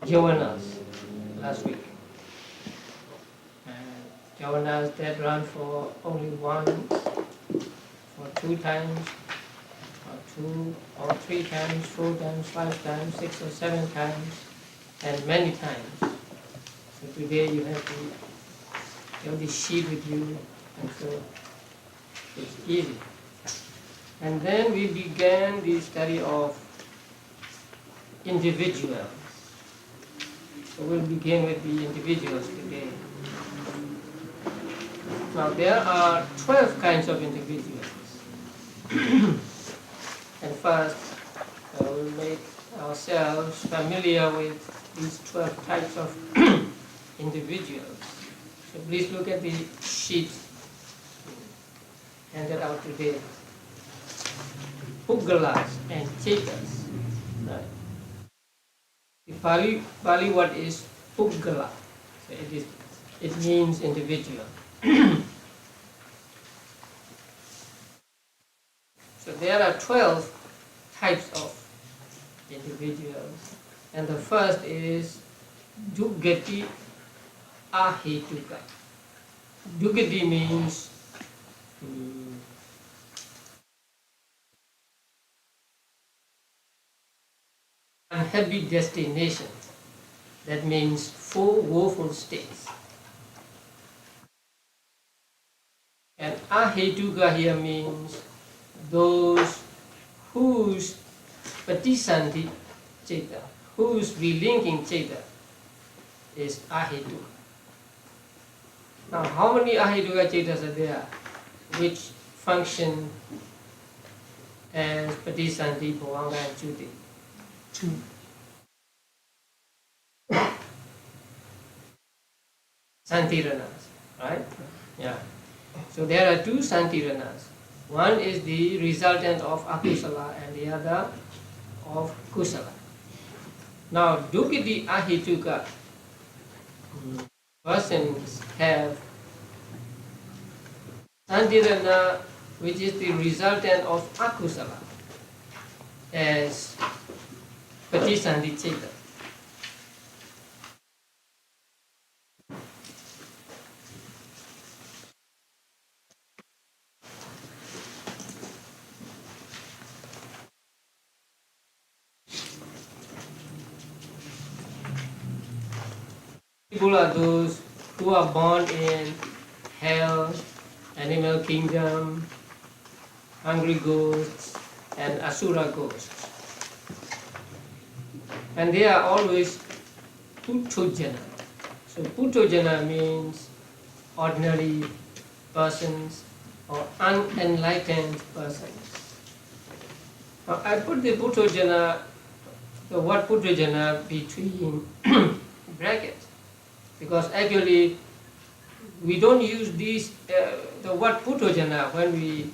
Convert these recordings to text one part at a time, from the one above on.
javanas last week. Javanas that run for only once, for 2 times, or 2 or 3 times, 4 times, 5 times, 6 or 7 times, and many times. So today you have the sheet with you, and so it's easy. And then we began the study of individuals. So we'll begin with the individuals today. Now there are 12 kinds of individuals. And first, we'll make ourselves familiar with these 12 types of individuals. So please look at the sheet handed out today. Puggalas and Chetas. Right. The Pali word is Puggala. So it means individual. So there are 12 types of individuals. And the first is Duggati Ahituka. Duggati means unhappy destination. That means 4 woeful states. And Ahituka here means those whose patisanti ceta, whose relinking ceta is ahituka. Now, how many ahituka cetas are there which function as patisanti, bhavanga, and chuti? 2. Santiranas, right? Yeah. So there are 2 santiranas. One is the resultant of akusala and the other of kusala. Now, dukkati ahituka persons have santirana, which is the resultant of akusala, as patisanti ceta. People are those who are born in hell, animal kingdom, hungry ghosts, and asura ghosts. And they are always puthojana. So puthojana means ordinary persons or unenlightened persons. Now I put the puthojana, the word puthojana, between brackets, because actually we don't use the word puthojana when we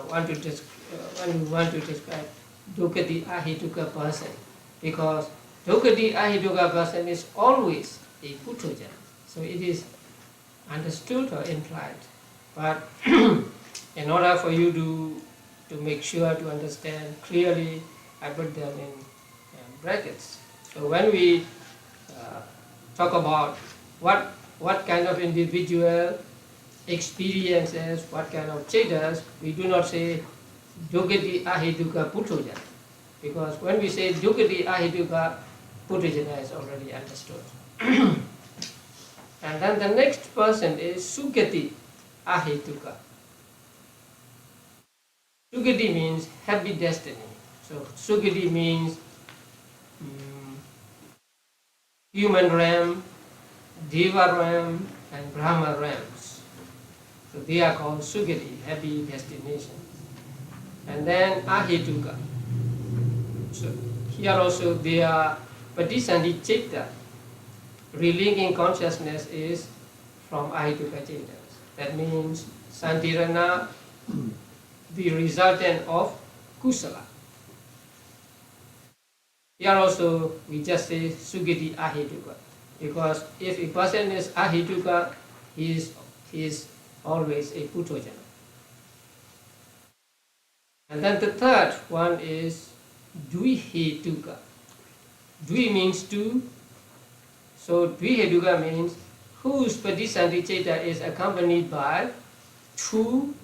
want to describe dukkati ahituka person, because dukkati ahituka person is always a puthojana. So it is understood or implied. But in order for you to make sure to understand clearly, I put them in brackets. So when we talk about what kind of individual experiences, what kind of cetas, we do not say dukkati ahituka puthojana, because when we say dukkati ahituka, puthojana is already understood. And then the next person is sukati ahituka. Sukati means happy destiny. So sukati means human realm, Deva realm, and Brahma realms. So they are called sukati, happy destination. And then ahituka. So here also they are patisanti ceta. Relinking consciousness is from ahituka cetas. That means santirana, the resultant of kusala. Here also we just say sugati ahituka, because if a person is ahituka, he is always a puthojana. And then the third one is dvihituka. Dvi means two. So Dvihetuka means whose Patisandhiceta is accompanied by two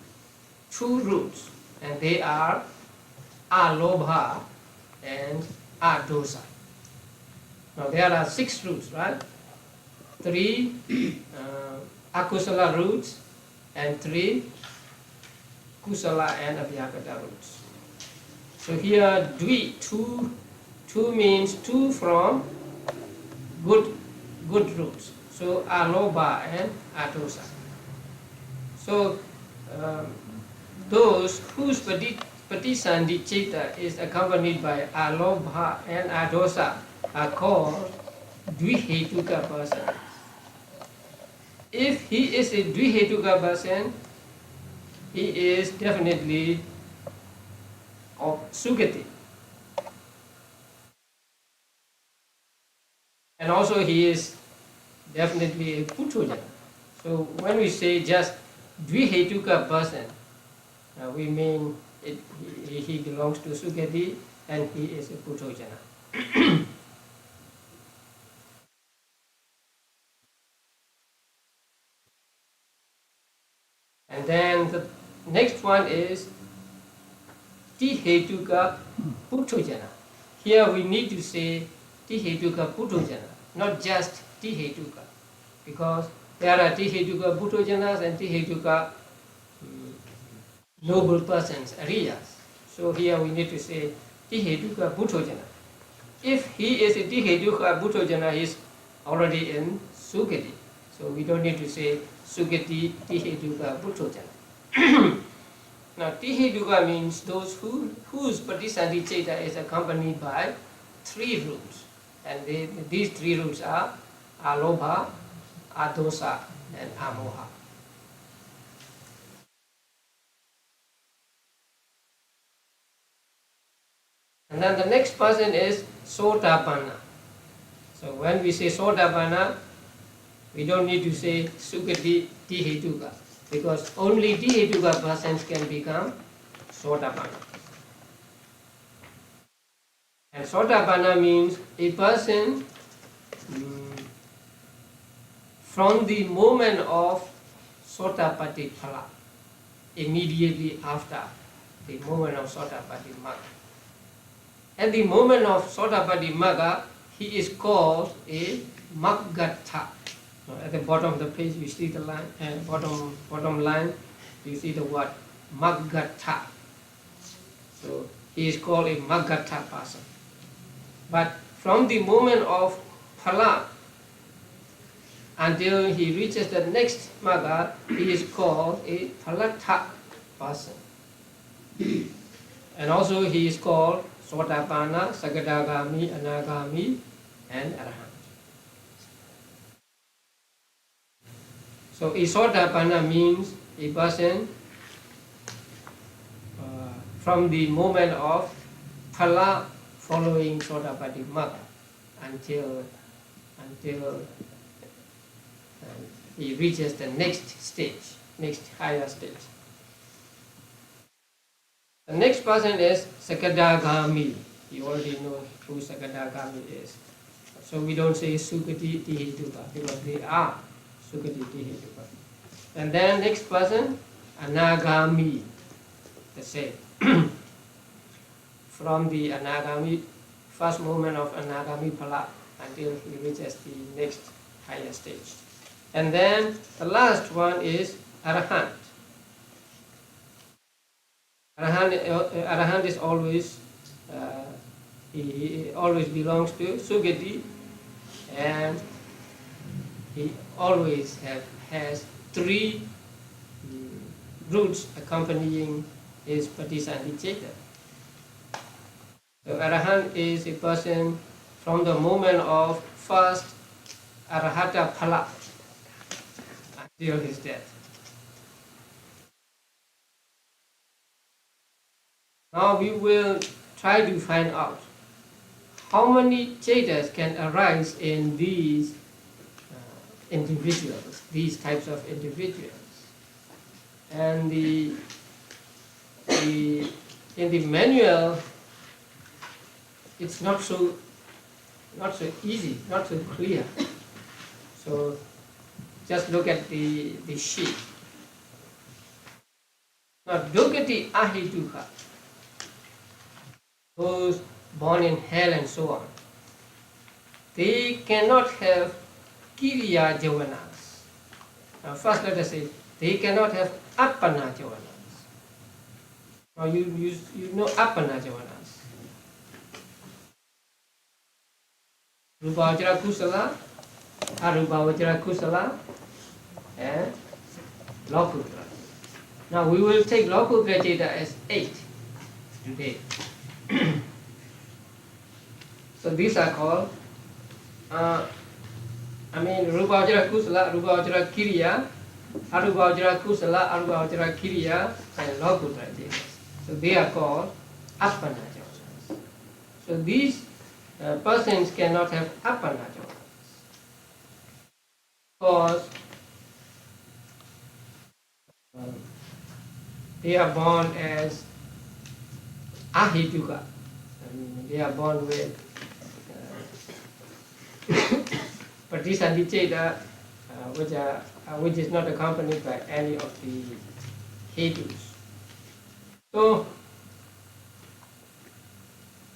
roots, and they are alobha and adosa. Now there are 6 roots, right? 3 akusala roots and 3 kusala and abhyagata roots. So here dvi, two means 2 from good roots. So alobha and adosa. So those whose patisandhiceta is accompanied by alobha and adosa are called dvihetuka persons. If he is a dvihetuka person, he is definitely of sugati. And also he is definitely a puthojana. So when we say just dvihetuka person, we mean he belongs to sugati and he is a puthojana. And then the next one is Tihetuka Puthojana. Here we need to say Tihetuka Puthojana, not just Tihetuka, because there are Tihetuka Puthojanas and Tihetuka noble persons, Ariyas. So here we need to say Tihetuka Puthojana. If he is a Tihetuka Puthojana, he is already in Sugati. So we don't need to say Sugati Tihetuka Puthojana. Now Tihetuka means those whose Patisandhiceta is accompanied by 3 roots. And these 3 roots are alobha, adosa and amoha. And then the next person is Sotapanna. So when we say Sotapanna, we don't need to say Sugati Tihetuka, because only Tihetuka persons can become Sotapanna. And Sotapanna means a person from the moment of Sotapati Phala, immediately after the moment of Sotapati Magga. At the moment of Sotapati Magga, he is called a Maggata. At the bottom of the page, you see the line, and bottom line, you see the word Maggata. So he is called a Maggata person. But from the moment of Phala until he reaches the next Magga, he is called a Phalata person. And also he is called Sotapanna, Sagadagami, Anagami, and Arahant. So a Sotapanna means a person from the moment of Phala following Sotapati Magga until he reaches the next stage, next higher stage. The next person is Sakadagami. You already know who Sakadagami is. So we don't say Sukati Tihetuka, because they are Sukati Tihetuka. And then next person, Anagami, the same. From the Anagami, first moment of Anagami Phala until he reaches the next higher stage. And then the last one is Arahant. Arahant is always, he always belongs to Sugati, and he always has 3 roots accompanying his Patisandhiceta. So Arahant is a person from the moment of first Arahata Phala until his death. Now we will try to find out how many chetas can arise in these individuals, these types of individuals. And in the manual, it's not so not so easy, not so clear. So just look at the sheet. Now, Dukati Ahituka, those born in hell and so on, they cannot have Kiriya Javanas. Now, first let us say, they cannot have Appana Javanas. Now, you know Appana Javanas. Rupavajra Kusala, Arupavajra Kusala, and Lokutra. Now we will take Lokutra Jeta as 8 today. So these are called, Rupavajra Kusala, Rupavajra Kiriya, Arupavajra Kusala, Arupavajra Kiriya, and Lokutra Jetas. So they are called Appana Javanas. So these persons cannot have Appana Javanas, because they are born as Ahituka. They are born with Pratisandiceta, which is not accompanied by any of the Hetus. So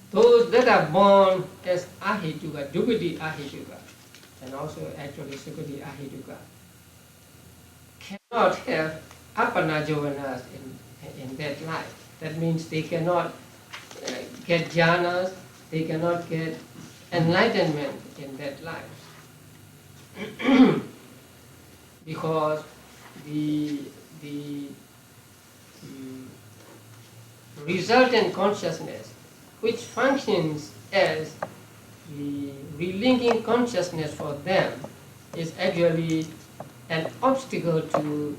those that are born as Ahituka, Dukati Ahituka, and also actually Sukati Ahituka, cannot have Appana Javanas in that life. That means they cannot get jhanas, they cannot get enlightenment in that life. Because the resultant consciousness, which functions as the relinking consciousness for them, is actually an obstacle to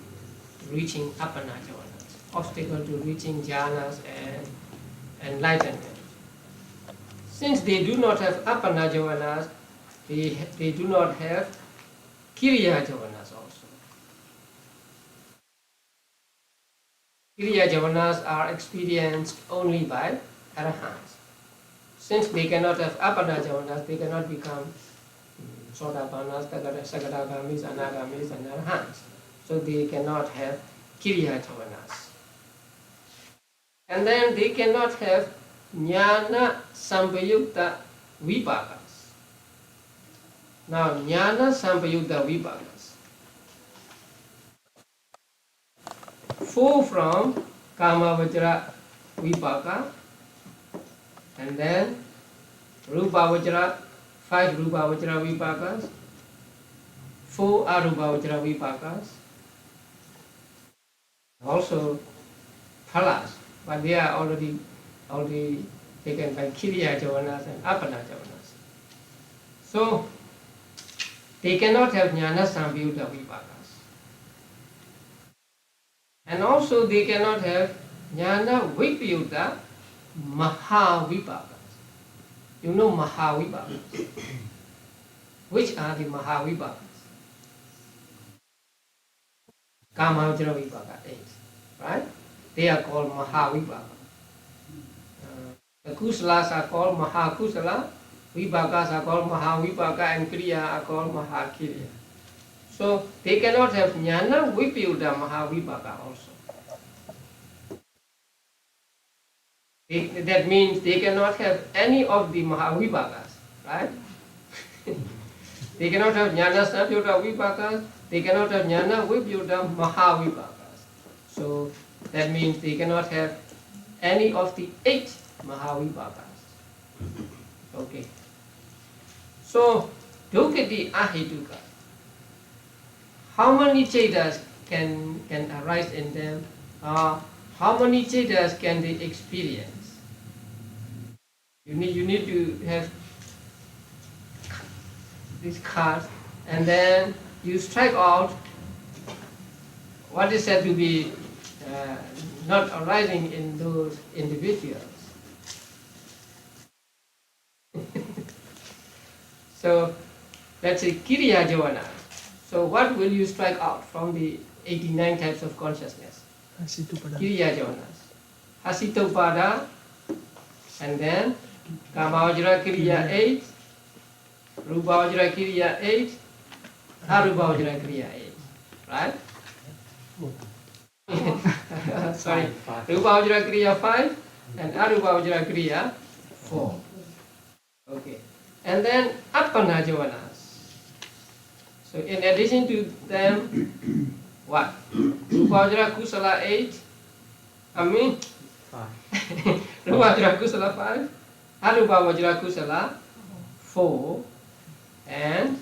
reaching Appana Javanas, obstacle to reaching jhanas and enlightenment. Since they do not have Appana Javanas, they do not have Kiriya Javanas also. Kiriya Javanas are experienced only by Arahants. Since they cannot have Appana Javanas, they cannot become Sotapannas, Sakadagamis, Anagamis, and Arahants. So they cannot have Kiriya Javanas. And then they cannot have Jnana Sampayukta Vipakas. Now, Jnana Sampayukta Vipakas flow from Kamavajra Vipaka, and then Rupavajra, 5 Rupavajra Vipakas, 4 Arupavajra Vipakas, also Phalas, but they are already taken by Kiriya Javanas and Appana Javanas. So they cannot have Jnana Sampayukta Vipakas. And also they cannot have Jnana Vipayukta Mahavipakas. You know Mahavipakas. Which are the Mahavipakas? Kamavajra Vipaka 8, right? They are called Mahavipaka. The Kusalas are called Mahakusala, Vipakas are called Mahavipaka, and Kriya are called Mahakiriya. So they cannot have Jnana Vipayukta Mahavipaka also. That means they cannot have any of the Mahavipakas, right? They cannot have Jnana Sampayukta Vipakas, they cannot have Jnana Vipayukta Mahavipakas. So that means they cannot have any of the 8 Mahavipakas. Okay. So Dukati Ahituka, how many Chetas can arise in them? How many Chetas can they experience? You need to have these cards, and then you strike out what is said to be not arising in those individuals. So let's say Kiriya Javana. So what will you strike out from the 89 types of consciousness? Kiriya Javanas. Hasitopada, and then Kamavajra Kiriya 8, Rupa Vajra Kriya 8, Arupa Vajra Kriya 8. Right? Sorry. Rupa Vajra Kriya 5 and Arupa Vajra Kriya 4. Okay. And then Appana Javanas. So in addition to them, what? Rupa Vajra Kusala 8. I mean 5. Rupa Vajra Kusala 5. Arupa Vajra Kusala 4. And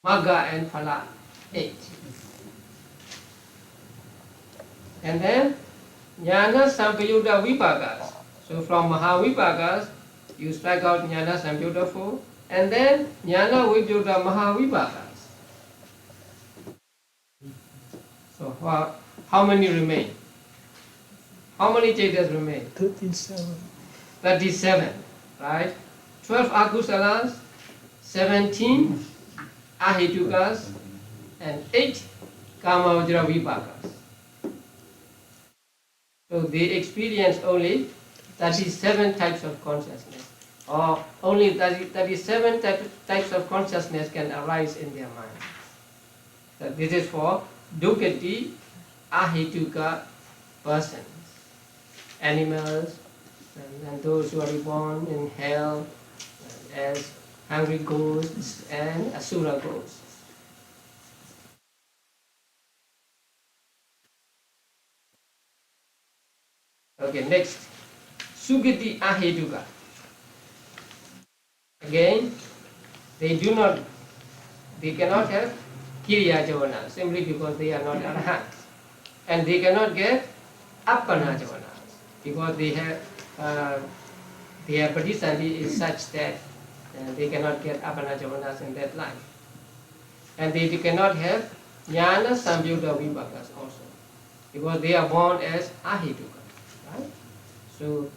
Magga and Phala 8. And then Jnana Sampayuta Vipakas. So from Mahavipakas, you strike out Jnana Sampayuta 4. And then Jnana Vipyuta Mahavipakas. So how many remain? How many Chetas remain? 37. 37, right? 12 Akusalas, 17 Ahitukas, and 8 Kama Vajra Vipakas. So they experience only 37 types of consciousness, or only 37 types of consciousness can arise in their mind. So this is for Dukkati Ahituka persons, animals, and those who are reborn in hell as hungry ghosts and asura ghosts. Okay, next, Sugati Aheduka. Again, they cannot have Kiriya Javana simply because they are not Arahants. And they cannot get Appana Javana because their Pradisandhi is such that they cannot get Appana Javanas in that life. And they cannot have Jnana Sampayuta Vipakas also because they are born as Ahituka. Right? So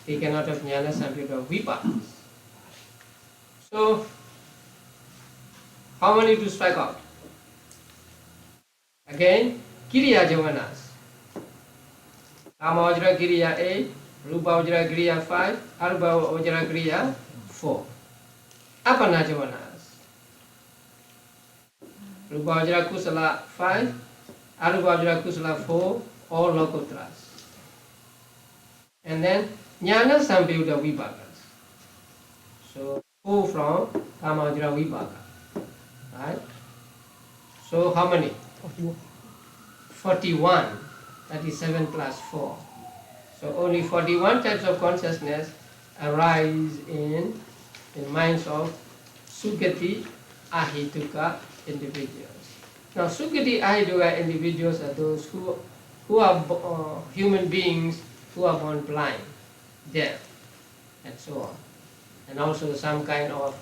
they cannot have Jnana Sampayuta Vipakas. So how many to strike out? Again, Kiriya Javanas. Kama Vajra Kriya 8, Rupa Vajra Kriya 5, Arupa Vajra Kriya 4. Appana Javanas. Rupa Vajra Kusala 5, Arupa Vajra Kusala 4, all Lokotras. And then Jnana Sampayuta Vipakas. So 4 from Kama Vajra Vipaka. Right? So how many? 41. 41. 37 plus 4. So only 41 types of consciousness arise in minds of Sugati Ahituka individuals. Now Sugati Ahituka individuals are those who are human beings who are born blind, deaf, and so on, and also some kind of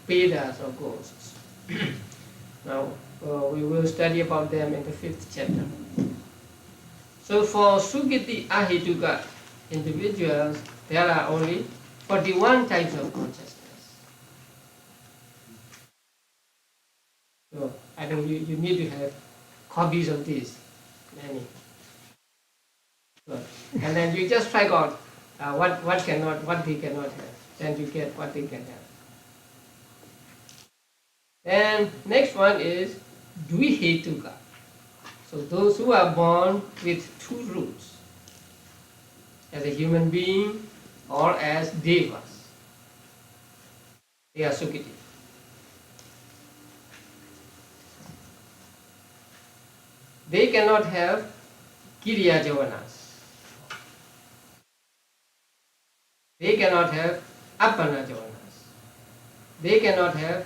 Vedas or ghosts. Now we will study about them in the 5th chapter. So for Sugati Ahituka individuals, there are only 41 types of consciousness. So I think you need to have copies of this, many. So, and then you just strike out what they cannot have. Then you get what they can have. Then next one is Dvihetuka. So those who are born with 2 roots, as a human being or as devas, they are Sugati. They cannot have Kiriya Javanas. They cannot have Appana Javanas. They cannot have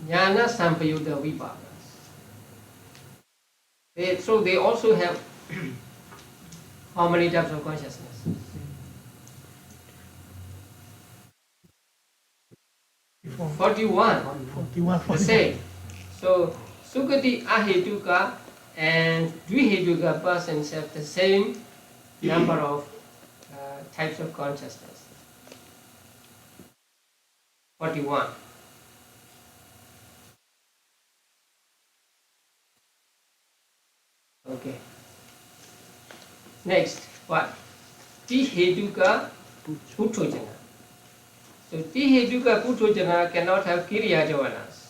Jnana Sampayuta Vipakas. So they also have how many types of consciousness? 41. 41. The same. So Sugati Ahituka and Dvihetuka persons have the same number of types of consciousness. 41. Okay. Next, what? Tihetuka Puthojana. So Tihetuka Puthojana cannot have Kiriya Javanas.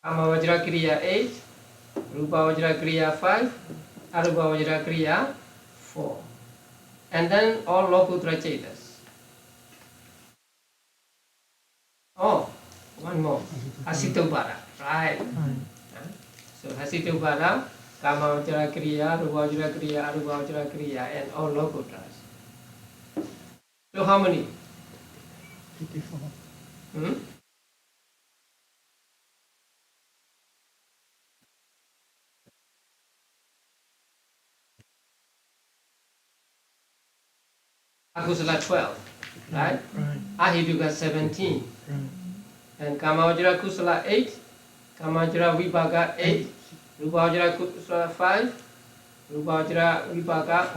Kamavajra Kriya 8, Rupavajra Kriya 5, Arupavajra Kriya 4. And then all Lokutra Chetas. Oh, one more. Hasitobhara, right? So Hasitobhara, Kamavajra Kriya, Rupavajra Kriya, Arupavajra Kriya, and all Lokutras. So how many? 54. Akusala 12, right? Ahituka 17. Right. And Kamavajra Kusala 8, Kamavajra Vipaka 8, Rupavajra Kusala 5, Rupavajra Vipaka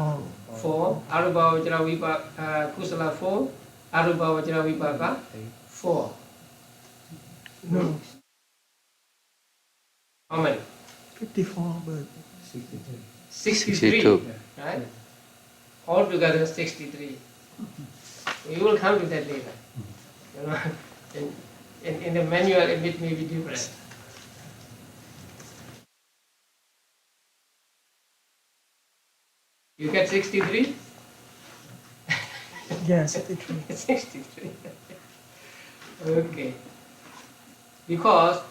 4, Arupavajra Vipaka Kusala 4, Arupavajra Vipaka 4. No, How many? 54, but 63, right? Altogether 63. We will come to that later. You know, in the manual it may be different. You get 63? yeah, 63. 63. Okay. Because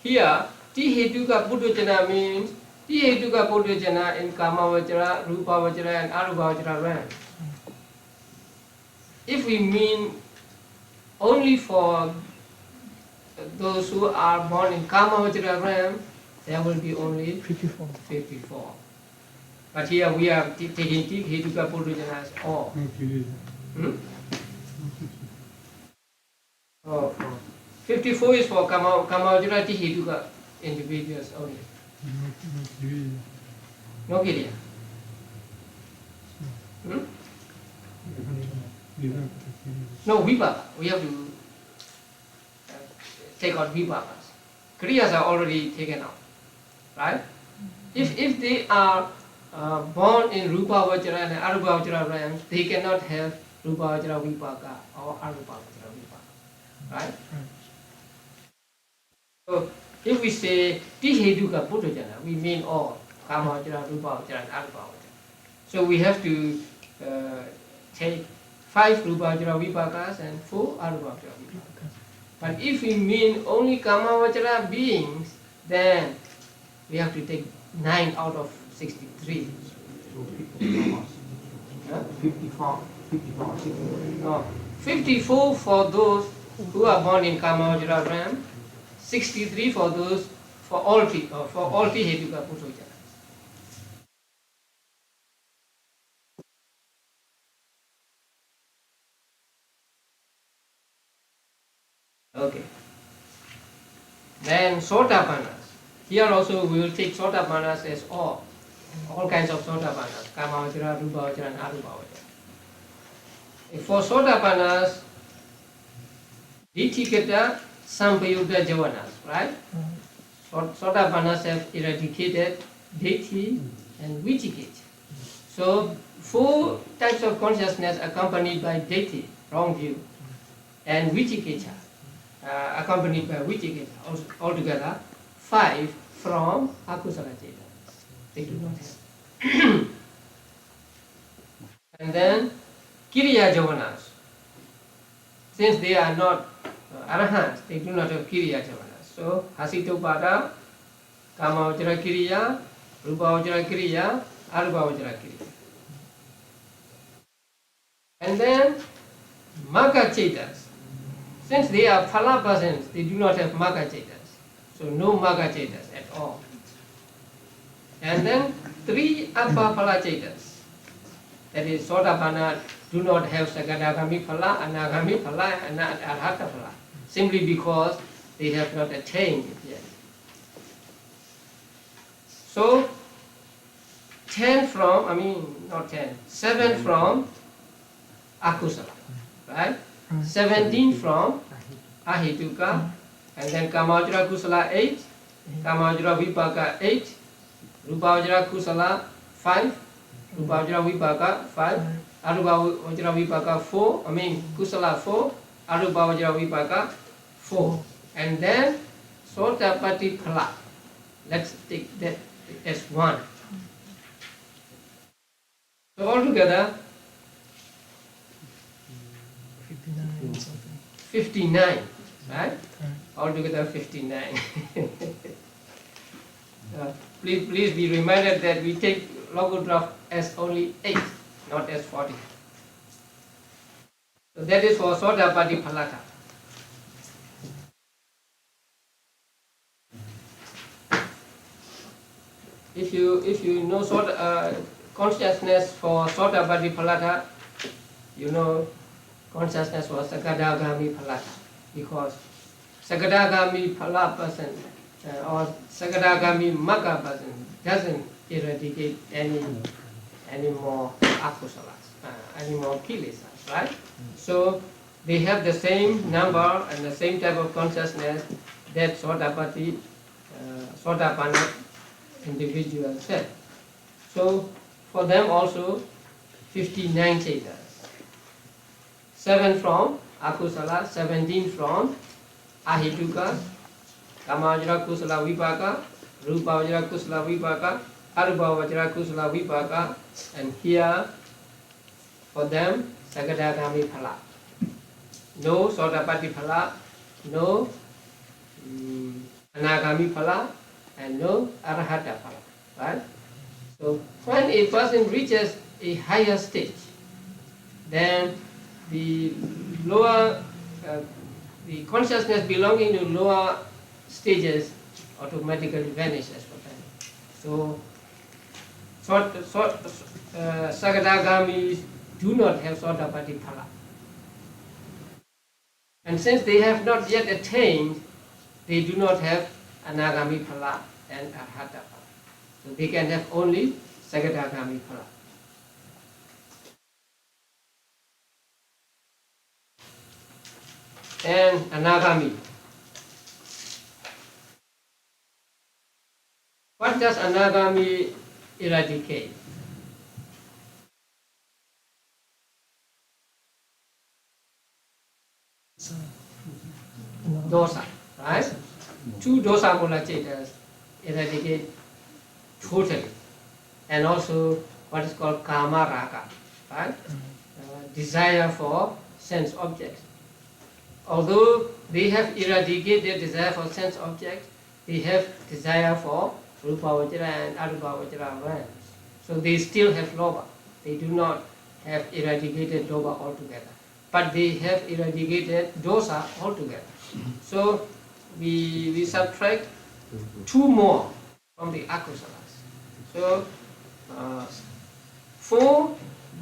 here Tihetuka Puthojana means Tihetuka Puthojana in Kamavajra, Rupavajra and Arupavajra realm. If we mean only for those who are born in Kamavajra realm, there will be only 54. 54. But here we are taking Tihetuka Puthojana as all. Oh, 54 is for Kamavajra Tihetuka individuals only. No Kiriya. No Vipaka. We have to take out Vipakas. Kriyas are already taken out. Right? If they are born in Rupavajra and Arupavajra realms, they cannot have Rupavajra Vipaka or Arupavajra Vipaka. Right? So if we say Tihetuka Puthojana, we mean all Kamavajra, Rupavajra and Arupavajra. So we have to take 5 Rupavajra Vipakas and 4 Arupavajra Vipakas. But if we mean only Kamavajra beings, then we have to take 9 out of 63. Huh? 54. No, 54 for those who are born in Kamavajra realm, 63 for those for all Tihetuka Puthojana. Okay. Then Sotapannas. Here also we will take Sotapannas as all kinds of Sotapannas, Kamavajra, Rupavajra and Arupavajra. For Sotapannas, Ditikata Sampayuta Javanas, right? Sotapannas have eradicated Deity and Viciketa. So 4 types of consciousness accompanied by Deity, wrong view, and Viciketa, accompanied by Viciketa, altogether 5 from Akusala Chetas. They do not have. And then Kiriya Javanas. Since they are not Arahants, they do not have Kiriya Javanas. So Hasitobhara, Kamavajra Kiriya, Rupavajra Kiriya, Arupavajra Kiriya. And then Magga Chetas. Since they are Phala persons, they do not have Magga Chetas. So no Magga Chetas at all. And then 3 Abba Phala Chetas. That is, Sotapanna do not have Sagadagami Phala, Anagami Phala, and Arhata Phala. Simply because they have not attained it yet. So 7 from Akusala, right? 17 from Ahituka, and then Kamavajra Kusala 8, Kamavajra Vipaka 8, Rupavajra Kusala 5, Rupavajra Vipaka 5, Arupa Vajra Vipaka 4, I mean Kusala 4, Arupa Vajra Vipaka 4. And then Sotapatti Phala. Let's take that as 1. So altogether 59 something. 59, right? Altogether 59. Please be reminded that we take logograph as only 8, not as 40. So that is for Sotapatti Phalaka. If you know consciousness for Sotapatti Phalaka, you know consciousness for Sakadagami Phalaka, because Sakadagami Phala person or Sakadagami Magga person doesn't eradicate any more akusalas, any more kilesas, right? So they have the same number and the same type of consciousness that Sotapatti, Sotapanna individual said. So for them also 59 chetas. 7 from akusala, 17 from ahituka, kamavajra kusala vipaka, rupa vajra kusala vipaka, arupa vajra kusala vipaka, and here for them Sakadagami Phala. No Sotapatti Phala, no Anagami Phala, and no Arahata Phala, right? So when a person reaches a higher stage, then the lower, the consciousness belonging to lower stages automatically vanishes for them. So Sakadagamis do not have Sotapatti Phala. And since they have not yet attained, they do not have Anagami Phala and Arhata Phala. So they can have only Sakadagami Phala. And Anagami. What does Anagami eradicate? Dosa, right? 2 dosa mula chetas eradicate totally. And also what is called kama raga, right? Desire for sense objects. Although they have eradicated desire for sense objects, they have desire for rupa vajra and arupa vajra realms. So they still have lobha. They do not have eradicated lobha altogether. But they have eradicated dosa altogether. So we subtract 2 more from the akusalas. So 4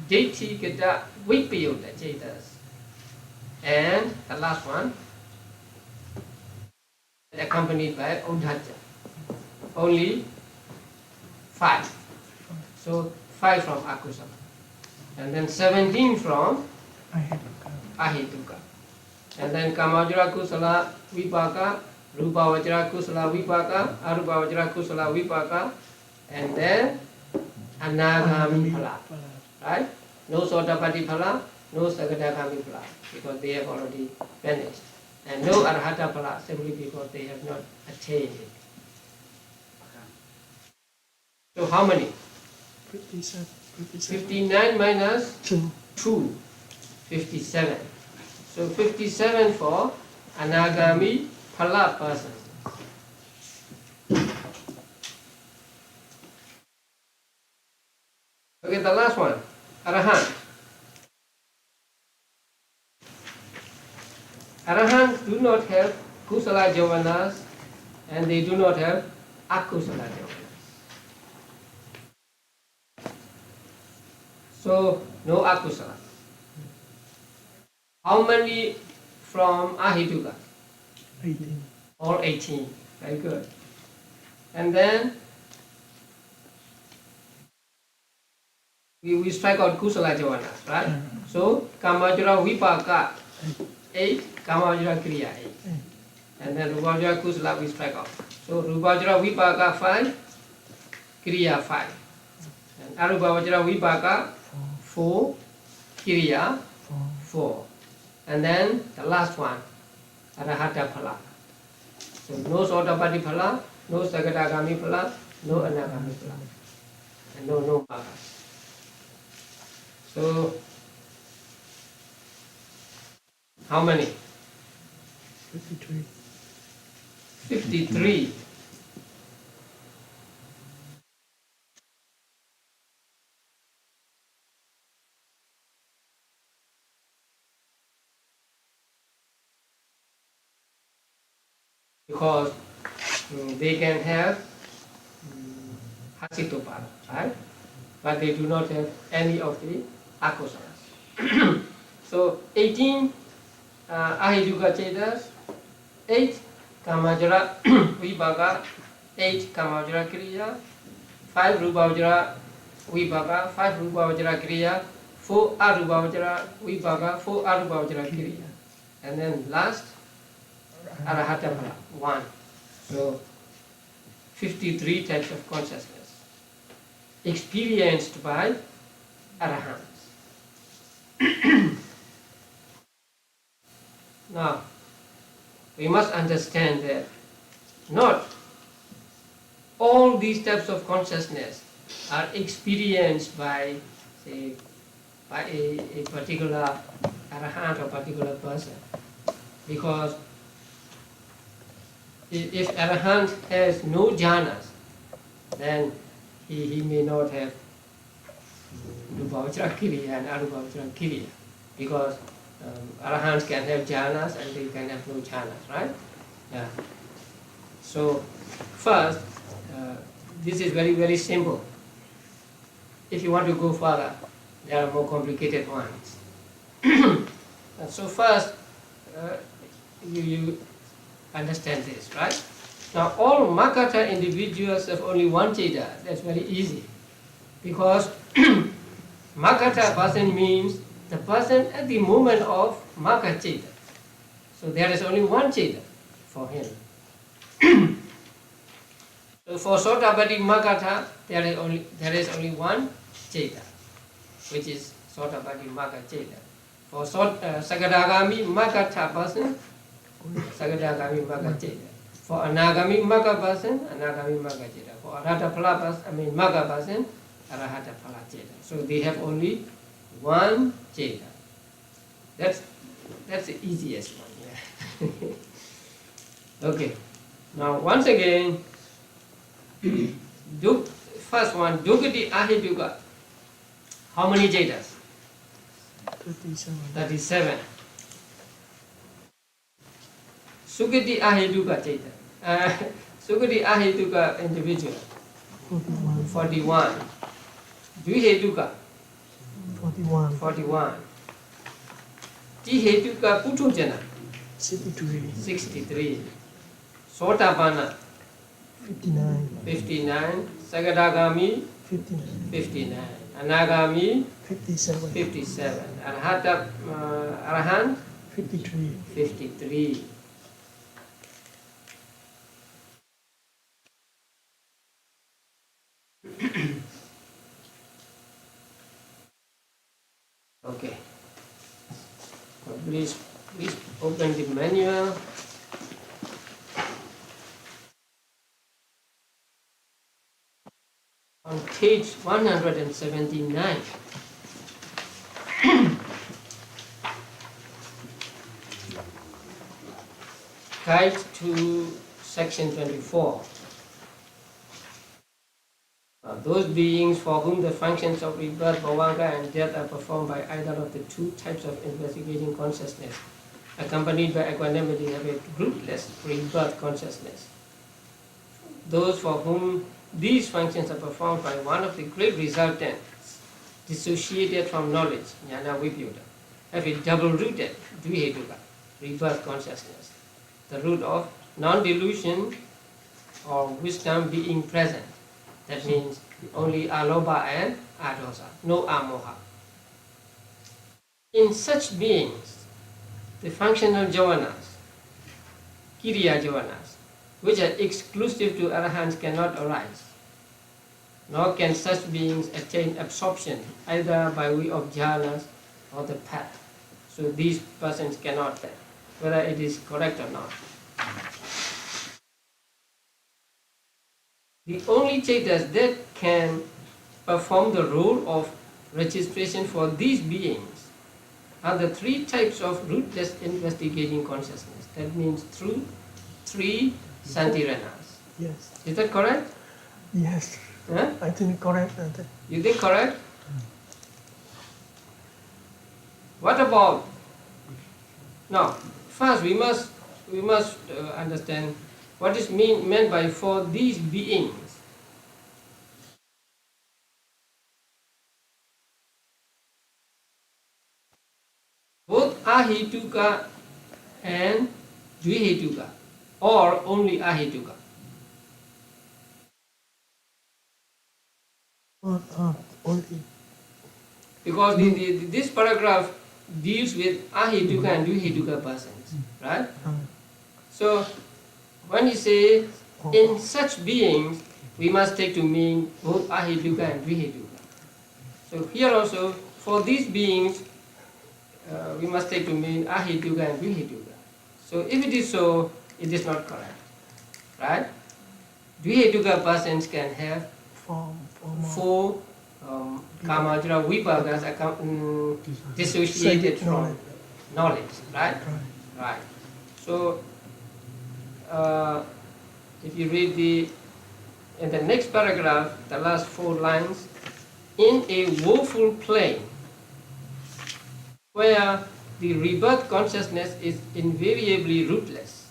deity gata vipayota chetas. And the last one, accompanied by Udhaja. Only 5. So 5 from akusala. And then 17 from ahituka. And then kamajra kusala vipaka, rupa vajra kusala vipaka, arupa vajra kusala vipaka, and then anagami phala. Right? No Sotapatti Phala, no Sakadagami Phala, because they have already vanished. And no Arhata Phala, simply because they have not attained it. So how many? 57. 59 minus 2, 57. So 57 for Anagami Phala person. Okay, the last one, Arahant. Arahants do not have kusala javanas and they do not have akusala javanas. So no akusala. How many from ahituka? 18. All 18. Very good. And then we strike out kusala javanas, right? So kamajra vipaka 8, kamajra kriya 8. And then rupajra kusala we strike out. So rupajra vipaka 5, kriya 5. And arupavajra vipaka 4, Kiriya, four. 4. And then the last one, Arahata Phala. So no Sotapatti Phala, no Sagadagami Phala, no Anagami Phala, and no Magga. So how many? 53. 53. Because they can have Hasitopala, right? But they do not have any of the Akusalas. So 18 Ahiduka Chetas, 8 Kamajara Vibhaga, 8 Kamajara Kriya, 5 Rupavajara Vibhaga, 5 Rupavajara Kriya, 4 Arupavajara Vibhaga, 4 Arupavajara Kriya. And then last Arahata Phala, 1. So 53 types of consciousness experienced by Arahants. Now, we must understand that not all these types of consciousness are experienced by, say, by a particular Arahant or particular person. Because if Arahant has no jhanas, then he may not have Rupavajara Kriya and Arupavajara Kriya. Because Arahants can have jhanas and they can have no jhanas, right? Yeah. So first, this is very, very simple. If you want to go further, there are more complicated ones. And so first, you understand this, right? Now all Makata individuals have only one Cheta. That's very easy. Because Makata person means the person at the moment of Maka Cheta. So there is only one Cheta for him. So for Sotapatti Makata, there is only one Cheta, which is Sotapatti Maka Cheta. For Sagadagami Makata person, Sagadagami Maka Cheta. For Anagami Maka person, Anagami Maka Cheta. For Arahata Phala person, Maka person, Arahata Phala Cheta. So they have only one Cheta. That's the easiest one. Yeah. Okay. Now once again, first one, Dukati Ahiduka. How many Chetas? 37. Sukati Ahiduka Cheta. Sukati Ahiduka individual. 41. Dviheduka. 41. Tiheduka Puthojana. 63. Sotapanna. 59. Sagadagami. 59. Anagami. 57. Arahant. 53. Okay. So please open the manual. On page 179. Guide to section 24. Those beings for whom the functions of rebirth, bhavanga and death are performed by either of the two types of investigating consciousness, accompanied by equanimity, have a rootless rebirth consciousness. Those for whom these functions are performed by one of the great resultants, dissociated from knowledge, jnana vibhuta, have a double-rooted dvihetuka, rebirth consciousness, the root of non-delusion or wisdom being present. That means only alobha and adosa, no amoha. In such beings, the functional jhanas, kiriya jhanas, which are exclusive to arahants, cannot arise. Nor can such beings attain absorption either by way of jhanas or the path. So these persons cannot tell whether it is correct or not. The only Chetas that can perform the role of registration for these beings are the three types of rootless investigating consciousness. That means through three Santiranas. Yes. Is that correct? Yes. Huh? I think correct. You think correct? What about now? First, we must understand what is meant by for these beings. Both ahituka and dvihituka, or only ahituka. Only. Because this paragraph deals with ahituka and dvihituka persons, right? So when you say in such beings, we must take to mean both ahituka and dvihituka. So here also, for these beings, we must take to mean ahituka and dvihituka. So if it is so, it is not correct, right? Dvihituka persons can have four kamajra vipagas dissociated from knowledge, right? Right. So if you read in the next paragraph, the last 4 lines, in a woeful plane where the rebirth consciousness is invariably rootless,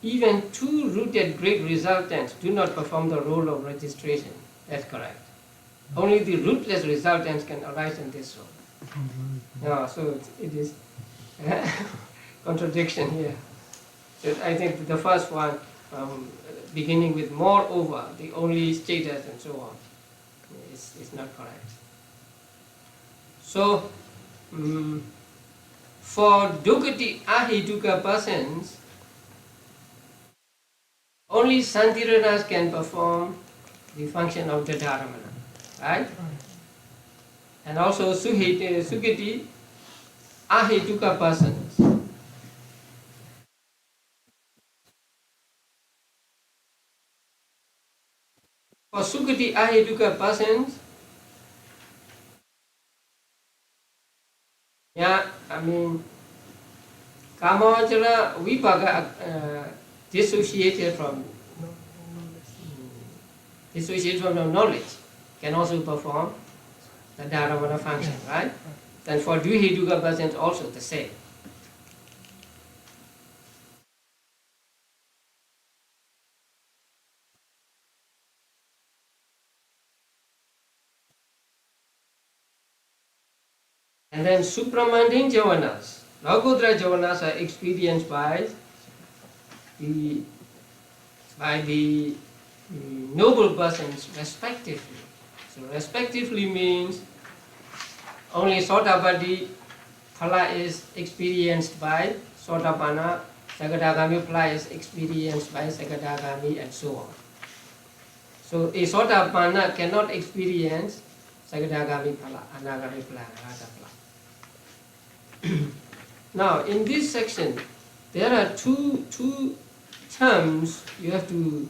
even 2 rooted great resultants do not perform the role of registration. That's correct. Only the rootless resultants can arise in this role. No, so it is contradiction here. So I think the first one, beginning with moreover, the only status and so on, is not correct. So, for dukati ahituka persons, only Santiranas can perform the function of the Dharamana, right? And also sukati ahituka persons. For sukati ahituka persons, kamajara vipaga dissociated from the knowledge can also perform the Dharamana function, right? Then for dvihituka persons also the same. And then supramundane javanas, Lokottara javanas are experienced by the noble persons respectively. So respectively means only Sotapaddi phala is experienced by Sotapanna, Sagadagami phala is experienced by Sagadagami, and so on. So a Sotapanna cannot experience Sagadagami phala, Anagami phala, Arahata phala. Now in this section there are two terms you have to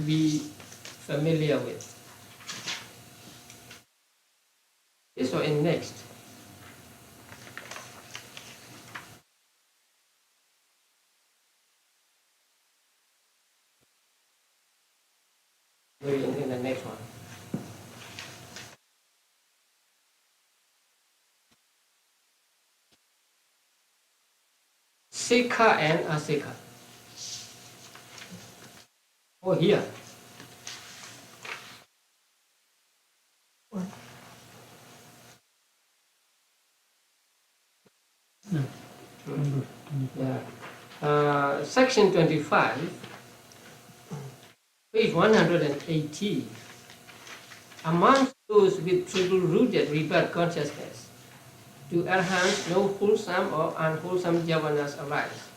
be familiar with. This or in next. Maybe in the next one. Sikha and asikha. Oh, here. Yeah. Section 25, page 180. Amongst those with triple-rooted rebirth consciousness, to arhants no wholesome or unwholesome javanas arise.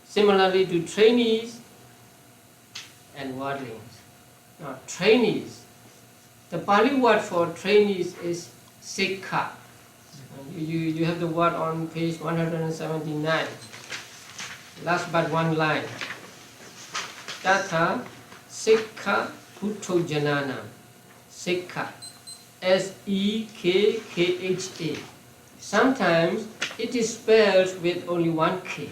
Similarly to trainees and worldlings. Now, trainees, the Pali word for trainees is sikha. You have the word on page 179. Last but one line. Tatha Sikha Putthojanana. Sikha. S-E-K-K-H-A. Sometimes it is spelled with only one K.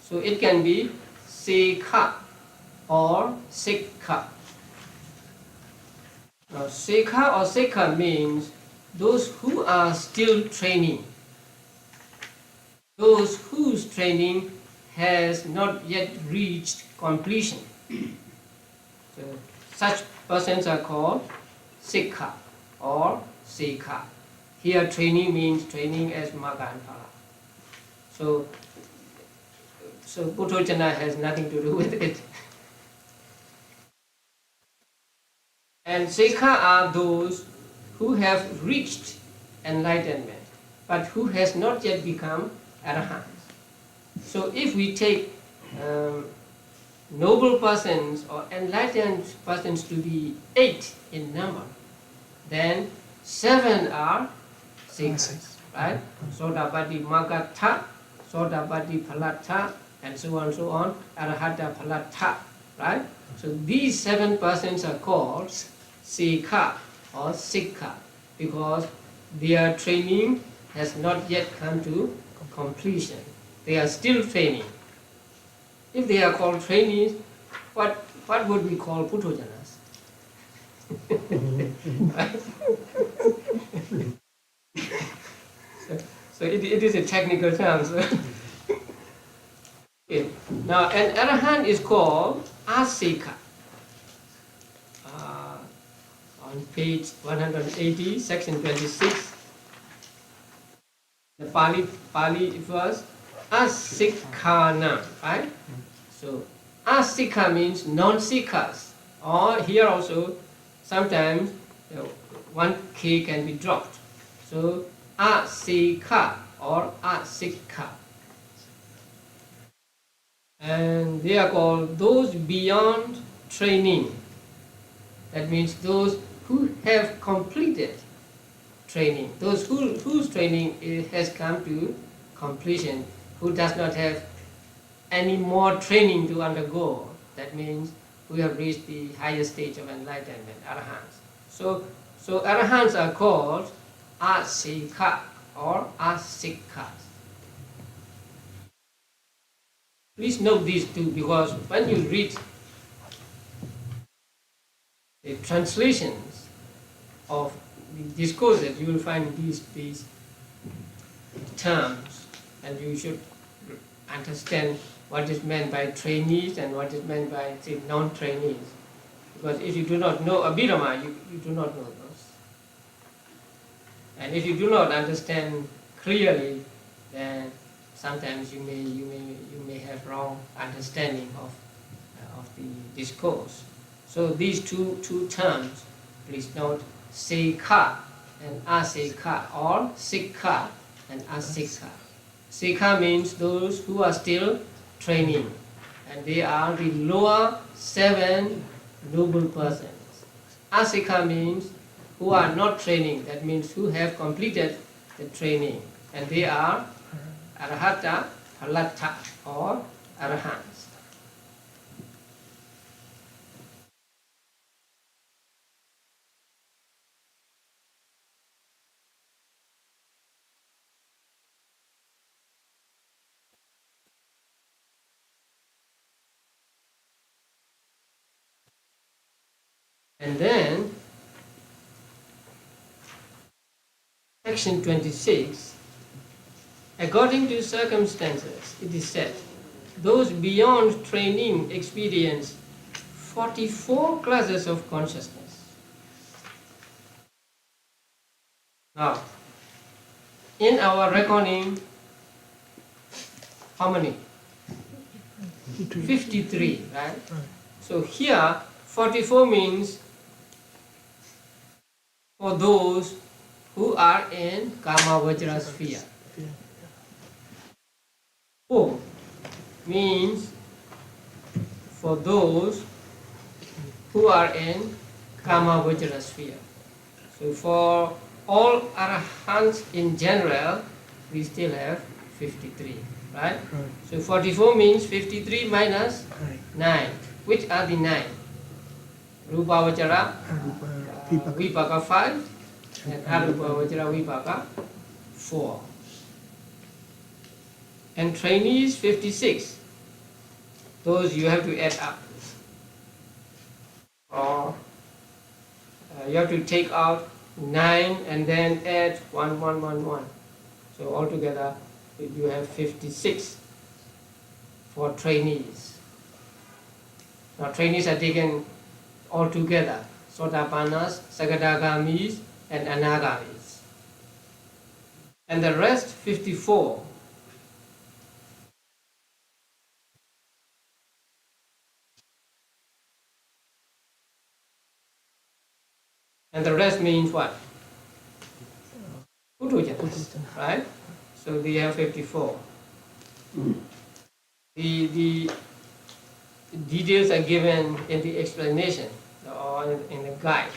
So it can be Sikha or Sikha. Now, Sikha or Sikha means those who are still training. Those whose training has not yet reached completion. So, such persons are called Sikha or Sikha. Here training means training as Magga and Phala. So Putthojanana has nothing to do with it. And Sikha are those who have reached enlightenment, but who has not yet become Arahants. So if we take noble persons or enlightened persons to be 8 in number, then 7 are Sikhas, right? Sodapatti Maggatha, Sodapatti Phalatha, and so on, Arahata Phalatha, right? So these 7 persons are called Sikha or Sikha because their training has not yet come to completion. They are still training. If they are called trainees, what would we call Putthojanas? So it is a technical term. So. Okay. Now an Arahant is called Asikha. On page 180, section 26, the Pali verse Asikhana, right? So Asikha means non-Sikhas, or here also sometimes one K can be dropped. So Asikha or Asikha. And they are called those beyond training. That means those who have completed training, those whose training has come to completion, who does not have any more training to undergo. That means we have reached the highest stage of enlightenment, Arahants. So Arahants are called Asikha or Asikhas. Please note these two because when you read the translations of the discourses, you will find these terms, and you should understand what is meant by trainees and what is meant by, say, non-trainees. Because if you do not know Abhidhamma, you do not know those. And if you do not understand clearly, then sometimes you may have wrong understanding of the discourse. So these two terms, please note, Sikha and Asikha, or Sikha and Asikha. Sikha means those who are still training, and they are the lower 7 noble persons. Asikha means who are not training, that means who have completed the training, and they are Arahata, Phalatha, or Arahants. And then, section 26, according to circumstances, it is said, those beyond training experience 44 classes of consciousness. Now, in our reckoning, how many? 53, right? So here, 44 means for those who are in Kama Vajra sphere. 4 means for those who are in Kama Vajra sphere. So for all arahants in general, we still have 53, right? So 44 means 53 minus 9. Which are the 9? Rupavachara, Vipaka 5, and Arupavachara Vipaka 4. And trainees 56. Those you have to add up. Or you have to take out 9 and then add 1, 1, 1, 1. So altogether you have 56 for trainees. Now trainees are taken all together. Sotapannas, Sagadagamis and Anagamis. And the rest 54. And the rest means what? Putthajanas, right? So they have 54. The details are given in the explanation or in the guide.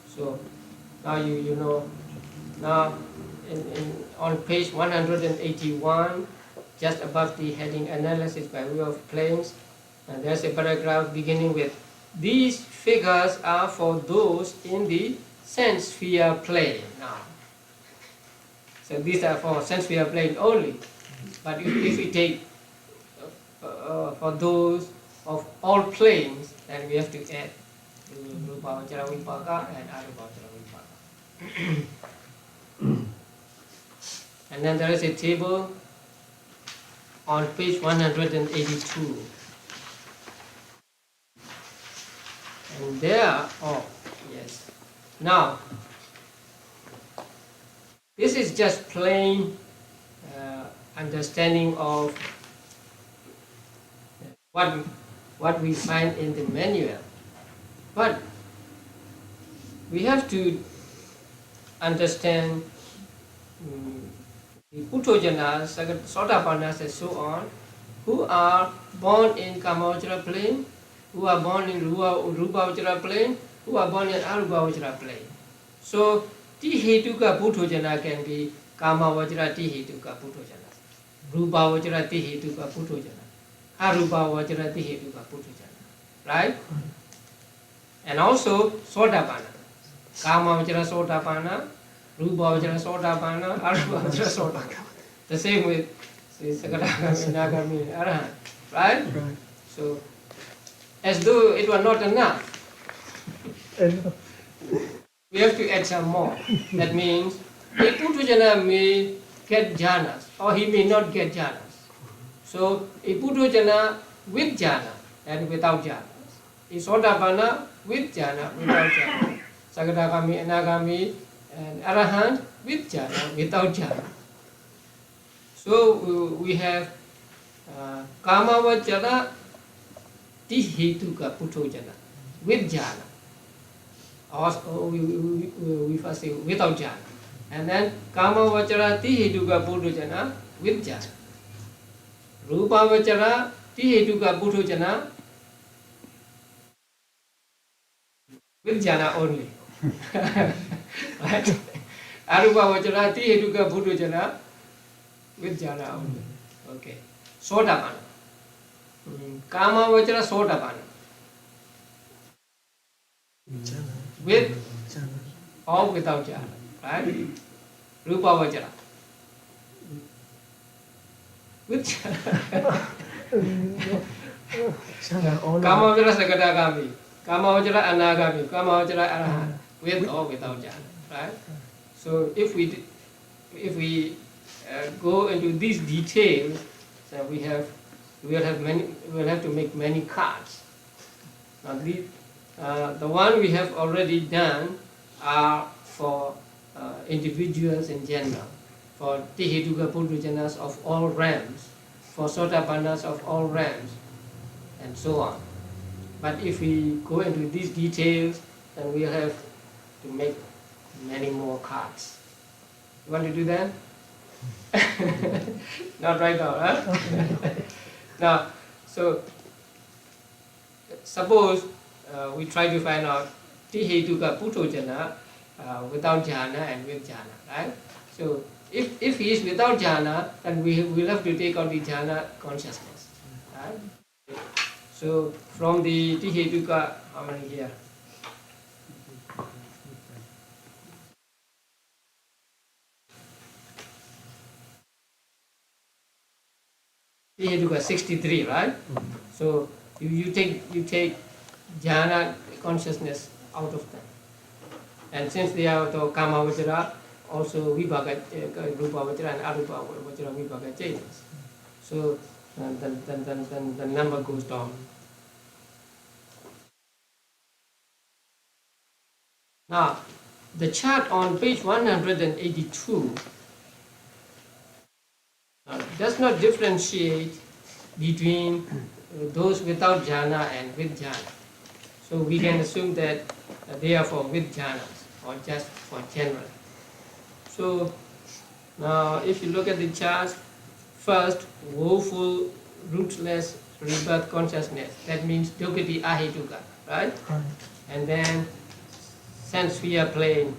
So now you know. Now on page 181, just above the heading analysis by way of claims, and there's a paragraph beginning with, these figures are for those in the sense sphere plane. Now, so these are for sense sphere plane only. But if we take for those of all planes, then we have to add Rupavachara Vipaka and Arupavachara Vipaka. And then there is a table on page 182. And there, oh yes. Now, this is just plain understanding of what we find in the manual. But we have to understand the Putthajanas, Sotapannas and so on, who are born in Kamavachara plane, who are born in Rupavachara plane, who are born in Arupavachara plane. So, Tihetuka Putthajanas can be Kamavachara Tihetuka Putthajanas, Rupavachara Tihetuka Putthajanas, Arupavachara Tihetuka Putthajanas, right? And also Sotapanna, Kamavachara Sotapanna, Rupavachara Sotapanna, Arupavachara Sotapanna. The same with Sakadagami, Nagami, Arahant, right? So, as though it was not enough, we have to add some more. That means a Putthajanas may get jhanas or he may not get jhanas. So a Putthajanas with jhana and without jhanas. A Sotapanna with jhana, without jhana. Sakadagami, Anagami and Arahant with jhana, without jhana. So we have Kamavachara Tihetuka Putthajanas with jhana. Also, we first say without jhana. And then Kamavachara Tihetuka Putthajanas with jhana. Rupavachara Tihetuka Putthajanas with jhana only. Right? Arupavachara Tihetuka Putthajanas with jhana only. Okay. Sotapanna. Kamavachara Sotapanna. With or without jhana, right? Rupavachara. With jhana. Kamavachara Sakadagami, Kamavachara Anagami, Kamavachara Arahant, with or without jhana, right? So if we go into these details, so we will have to make many cards. Now the one we have already done are for individuals in general, for Tihetuka Putthajanas of all realms, for Sotapannas of all realms, and so on. But if we go into these details, then we'll have to make many more cards. You want to do that? Not right now, huh? Now, so suppose we try to find out Tihetuka Putthajanas without jhana and with jhana, right? So if he is without jhana, then we will have to take out the jhana consciousness, right? So from the Tihetuka, how many here? Tihetuka 63, right? So you take jhana consciousness out of them. And since they are the Kama Vajra, also Vibhaga, Rupa Vajra and Arupa Vajra Vibhaga changes. So then the number goes down. Now, the chart on page 182 does not differentiate between those without jhana and with jhana. So we can assume that they are for with jhanas or just for general. So now if you look at the chart, first, woeful, rootless rebirth consciousness, that means dukkati ahetuka, right? And then sense sphere plane,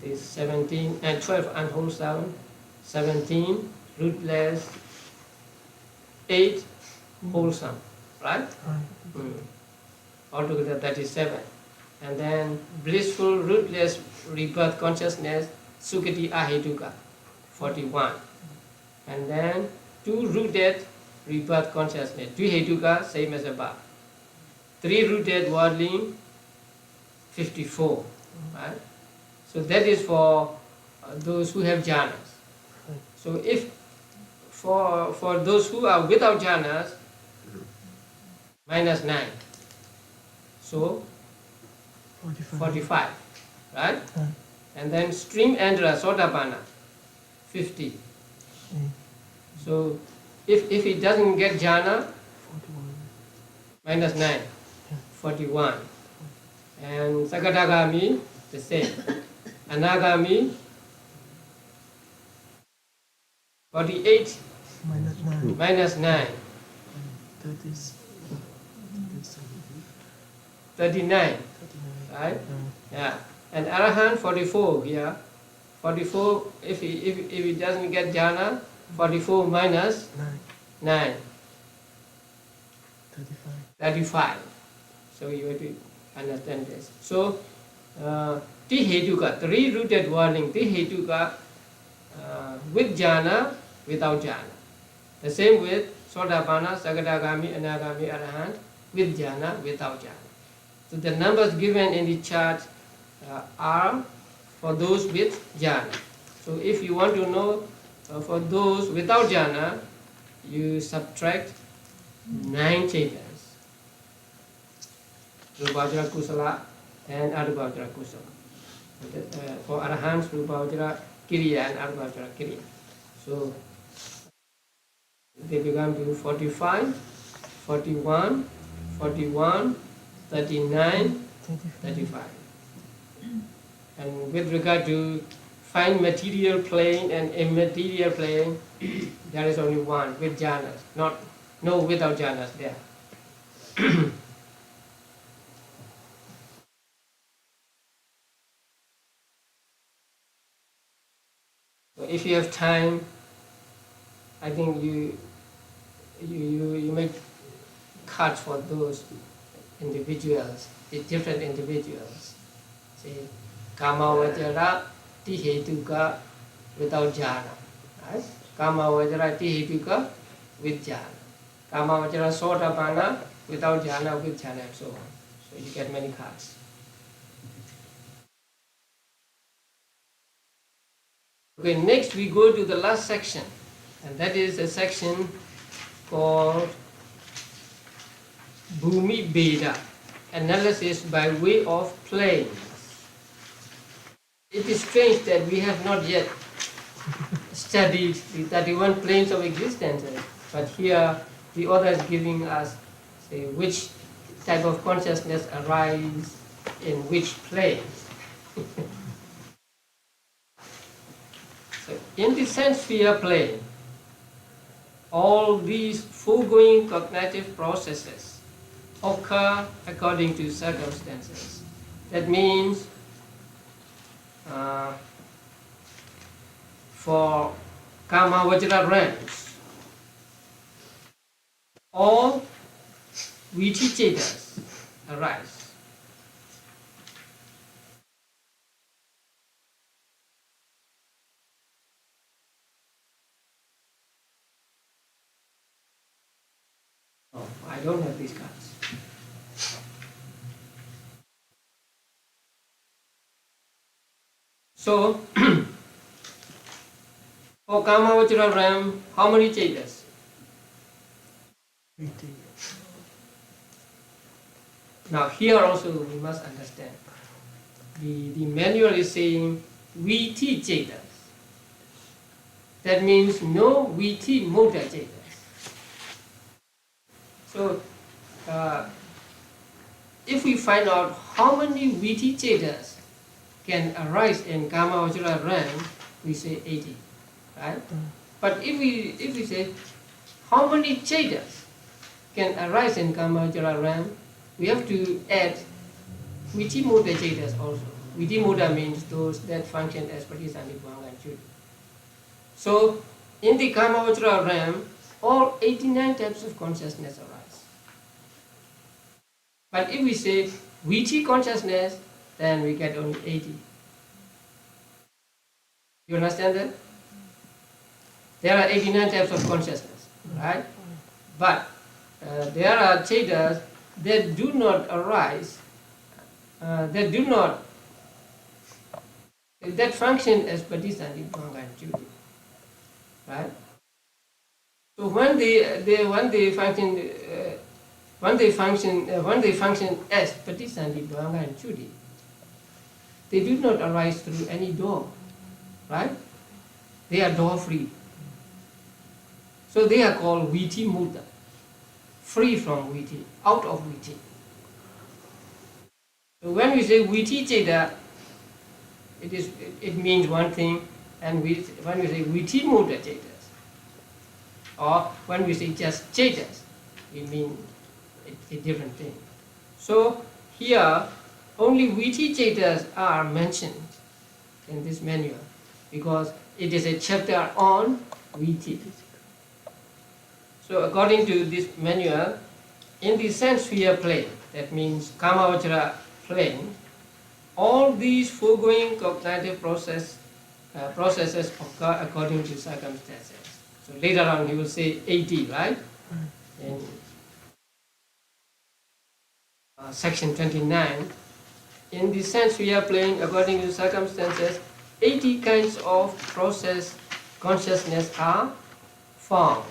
is 17 and 12 unwholesome, 17 rootless, 8 wholesome, right? Altogether that is 7. And then blissful rootless rebirth consciousness, sukhati ahetuka, 41. And then 2 rooted rebirth consciousness, dvihetuka, same as above. 3 rooted worldling, 54, right? So that is for those who have jhanas. So if for those who are without jhanas, minus 9. So 45, right? And then stream andra sotapanna, 50. So if he doesn't get jhana, minus 9, 41. And Sakadagami, the same. Anagami, 48, minus 9, 39, right? Yeah. And Arahant, 44 here. 44, if he doesn't get jhana, 44 minus 9, 35. So you have to understand this. So, Tihetuka, 3 rooted warning, Tihetuka, with jhana, without jhana. The same with Sotapanna, Sakadagami, Anagami, Arahant, with jhana, without jhana. So the numbers given in the chart are for those with jhana. So if you want to know for those without jhana, you subtract 9 chaitans. Rupavajra Kusala and Arupavajra Kusala. For Arahants, Rupavajra Kiriya and Arupavajra Kiriya. So they become to 45, 41, 41, 39, 35. And with regard to fine material plane and immaterial plane, there is only one with jhanas, no without jhanas there. So if you have time, I think you make cards for those individuals, the different individuals. See, Kama Vajra Tihetuka without jhana, right? Kama Vajra Tihetuka with jhana. Kama Vajra Sotapanna without jhana, with jhana, and so on. So you get many cards. Okay, next we go to the last section, and that is a section called Bhumi Bheda, analysis by way of planes. It is strange that we have not yet studied the 31 planes of existence, but here the author is giving us, say, which type of consciousness arises in which plane. So in the sense sphere plane, all these foregoing cognitive processes occur according to circumstances. That means for Kama Vajra realms, all Viti Chetas arise. Oh, I don't have these cards. So, for Kama Vajra realm, how many Chetas? 80. Now here also we must understand. The manual is saying Viti Chetas. That means no Viti Muda Chetas. So, if we find out how many Viti Chetas can arise in Kama Vajra realm, we say 80, right? But if we say how many Chetas can arise in Kama Vajra realm, we have to add Viti Muda Chetas also. Viti Muda means those that function as Patisandhipanga and Chuti. So, in the Kama Vajra realm, all 89 types of consciousness arise. But if we say Viti consciousness, then we get only 80. You understand that? There are 89 types of consciousness, right? But there are Chetas that do not arise, that function as Patisandhipanga and Chuti, right? So when they function as Patisandhipanga and Chuti, they do not arise through any door, right? They are door free. So they are called Viti Muda, free from Viti, out of Viti. So when we say Viti Cheta, it means one thing, and when we say Viti Muda Chetas, or when we say just Chetas, we mean a different thing. So here, only Viti Chetas are mentioned in this manual, because it is a chapter on Viti. So according to this manual, in the sense sphere plane, that means Kama Vajra plane, all these foregoing cognitive processes occur according to circumstances. So later on he will say 80, right? In section 29, in the sense sphere plane, according to circumstances, 80 kinds of process consciousness are found.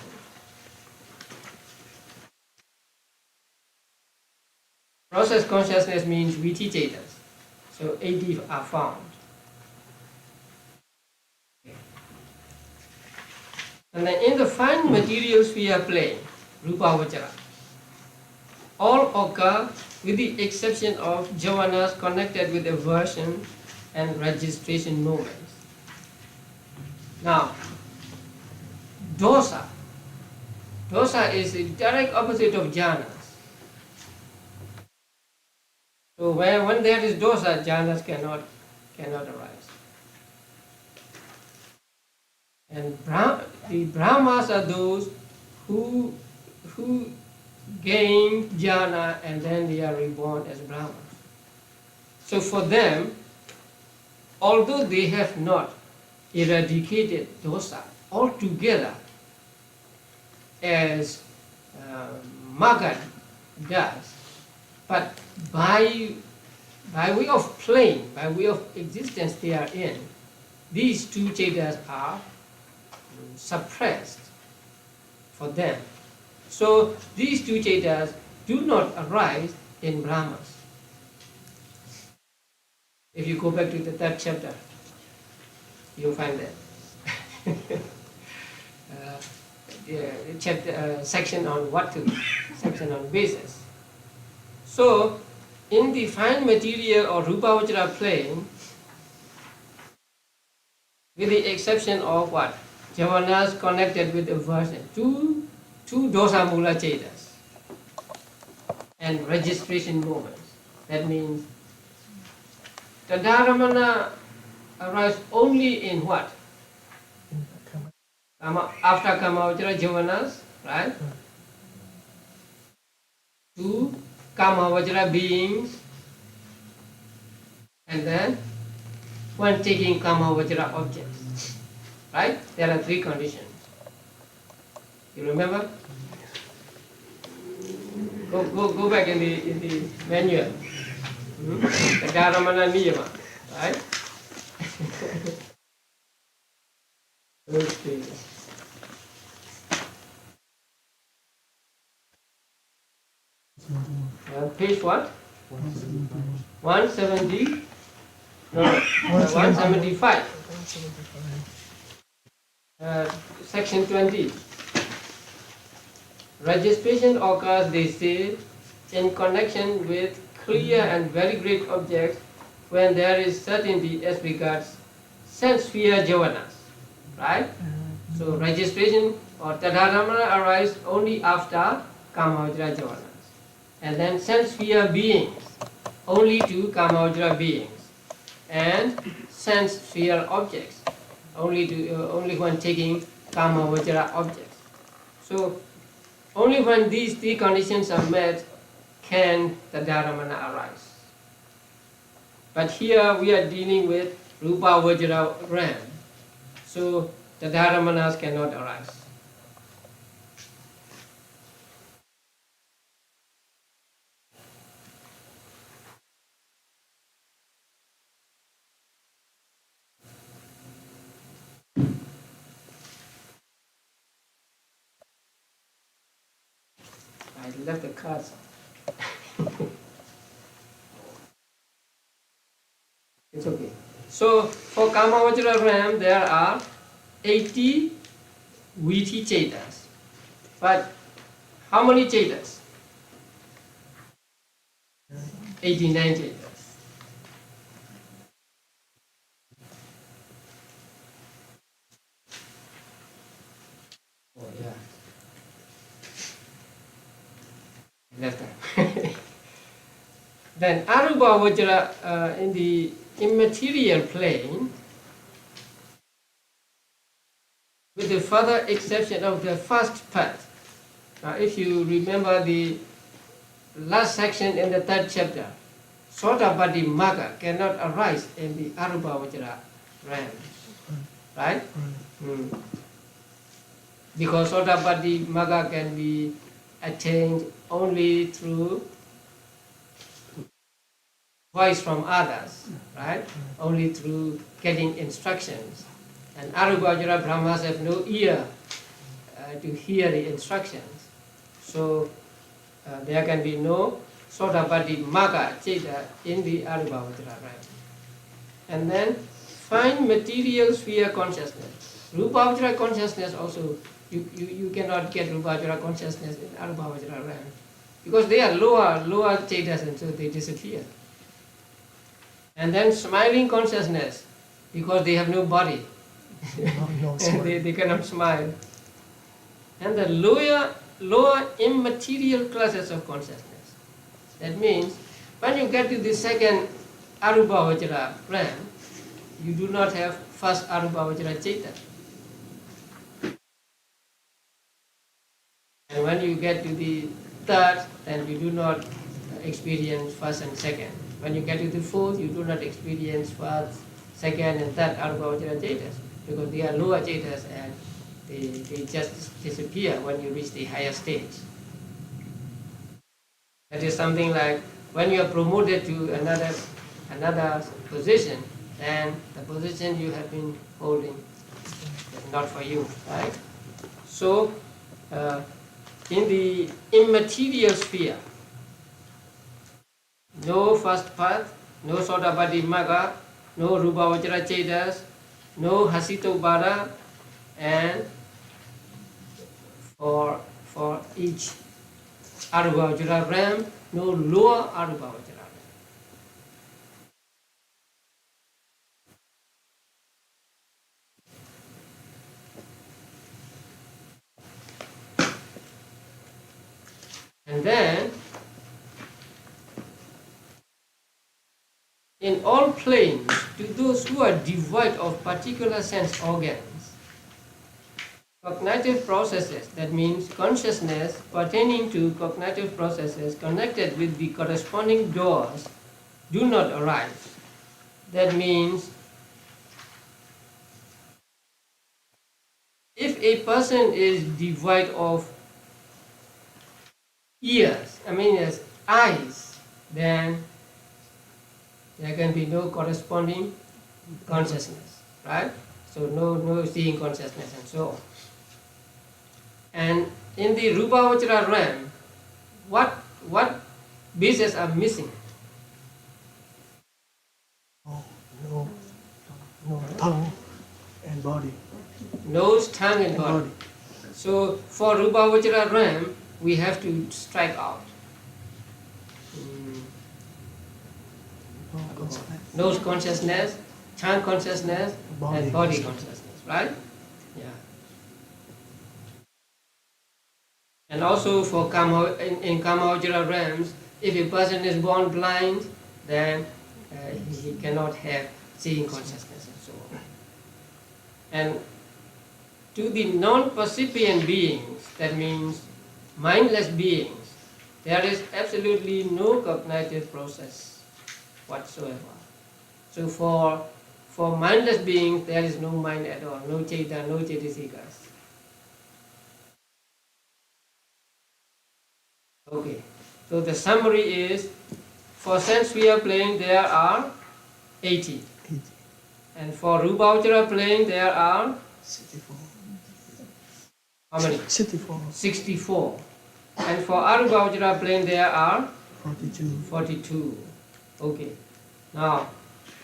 Process consciousness means Viti Chetas. So 80 are found. And then in the fine material sphere plane, Rupa Vajra, all occur with the exception of javanas connected with aversion and registration moments. Now, dosa. Dosa is the direct opposite of jhanas. So when there is dosa, jhanas cannot arise. And the Brahmas are those who gain jhana and then they are reborn as Brahmas. So for them, although they have not eradicated dosa altogether as Magan does, but by way of plane, by way of existence they are in, these two chetas are suppressed for them. So these two chetas do not arise in Brahmas. If you go back to the third chapter, you'll find that. Section on what to, section on basis. So, in the fine material or Rupa Vajra plane, with the exception of what? Javanas connected with aversion, two dosa mula chetas and registration moments. That means Tadaramana arise only in what? in the camera. After Kamavajra Javanas, right? Two Kamavajra beings, and then when taking Kamavajra objects, right? There are three conditions. You remember? Go back in the manual. The Dharamana Niyama, right? Okay. Page what? 170? No, 175. Section 20. Registration occurs, they say, in connection with clear and very great objects when there is certainty as regards sense sphere javanas. Right? So registration or tadharamana arise only after kamavajra javanas. And then sense sphere beings, only to kamavajra beings. And sense sphere objects, only when taking kamavajra objects. So only when these three conditions are met can the dharamana arise. But here we are dealing with rupa vajra realm, so the dharamanas cannot arise. I left the cards. It's okay. So for Kamavajra realm there are 80 Viti Chetas. But how many Chetas? 89 Chetas. Oh yeah. Left hand. Then Arupa Vajra in the immaterial plane, with the further exception of the first part. Now if you remember the last section in the third chapter, Sotapatti Magga cannot arise in the Arupa Vajra realm. Right? Because Sotapatti Magga can be attained only through voice from others, right? Only through getting instructions. And Arupa Vajra Brahmas have no ear to hear the instructions. So there can be no Sotapatti Magga Cheta in the Arupa Vajra realm. And then fine material sphere consciousness. Rupa Vajra consciousness also, you cannot get Rupa Vajra consciousness in Arupa Vajra realm. Because they are lower Chetas, and so they disappear. And then smiling consciousness, because they have no body. No And they cannot smile. And the lower immaterial classes of consciousness. That means when you get to the second Arupa Vajra realm, you do not have first Arupa Vajra Cheta. And when you get to the third, then you do not experience first and second. When you get to the fourth, you do not experience first, second, and third Arupa Vajra Chetas, because they are lower Chetas and they just disappear when you reach the higher stage. That is something like when you are promoted to another position, then the position you have been holding is not for you, right? So, in the immaterial sphere, no first path, no Sotapatti Magga, no Rupa Vajra Chetas, no Hasitobhara, and for each Arupa Vajra realm, no lower Arupa Vajra realm. And then in all planes, to those who are devoid of particular sense organs. Cognitive processes, that means consciousness pertaining to cognitive processes connected with the corresponding doors, do not arise. That means if a person is devoid of ears, yes, eyes, then there can be no corresponding consciousness, right? So no seeing consciousness and so on. And in the Rupavachara realm, what pieces are missing? No tongue and body. Nose, tongue and body. So for Rupavachara realm, we have to strike out. Nose consciousness, tongue consciousness, and body consciousness, right? Yeah. And also for in Kamavajra realms, if a person is born blind, then he cannot have seeing consciousness and so on. And to the non-percipient beings, that means mindless beings, there is absolutely no cognitive process whatsoever. So for mindless beings, there is no mind at all, no chaita, no cetasikas. Okay, so the summary is, for sense sphere plane there are 80. And for Rupavachara plane there are 64. how many? 64. 64. And for Arupavachara plane there are 42. 42. Okay. Now,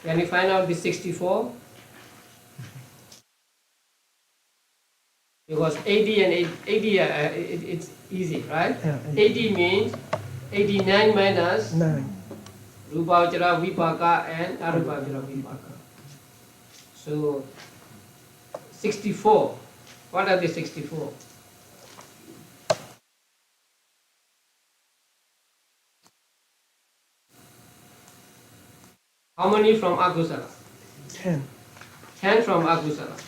can you find out the 64? Because 80 and 80, it's easy, right? Yeah, 80 means 89 minus 9. Rupavachara Vipaka and Arupavachara Vipaka. So 64. What are the 64? How many from Akusala? 10. 10 from Akusala.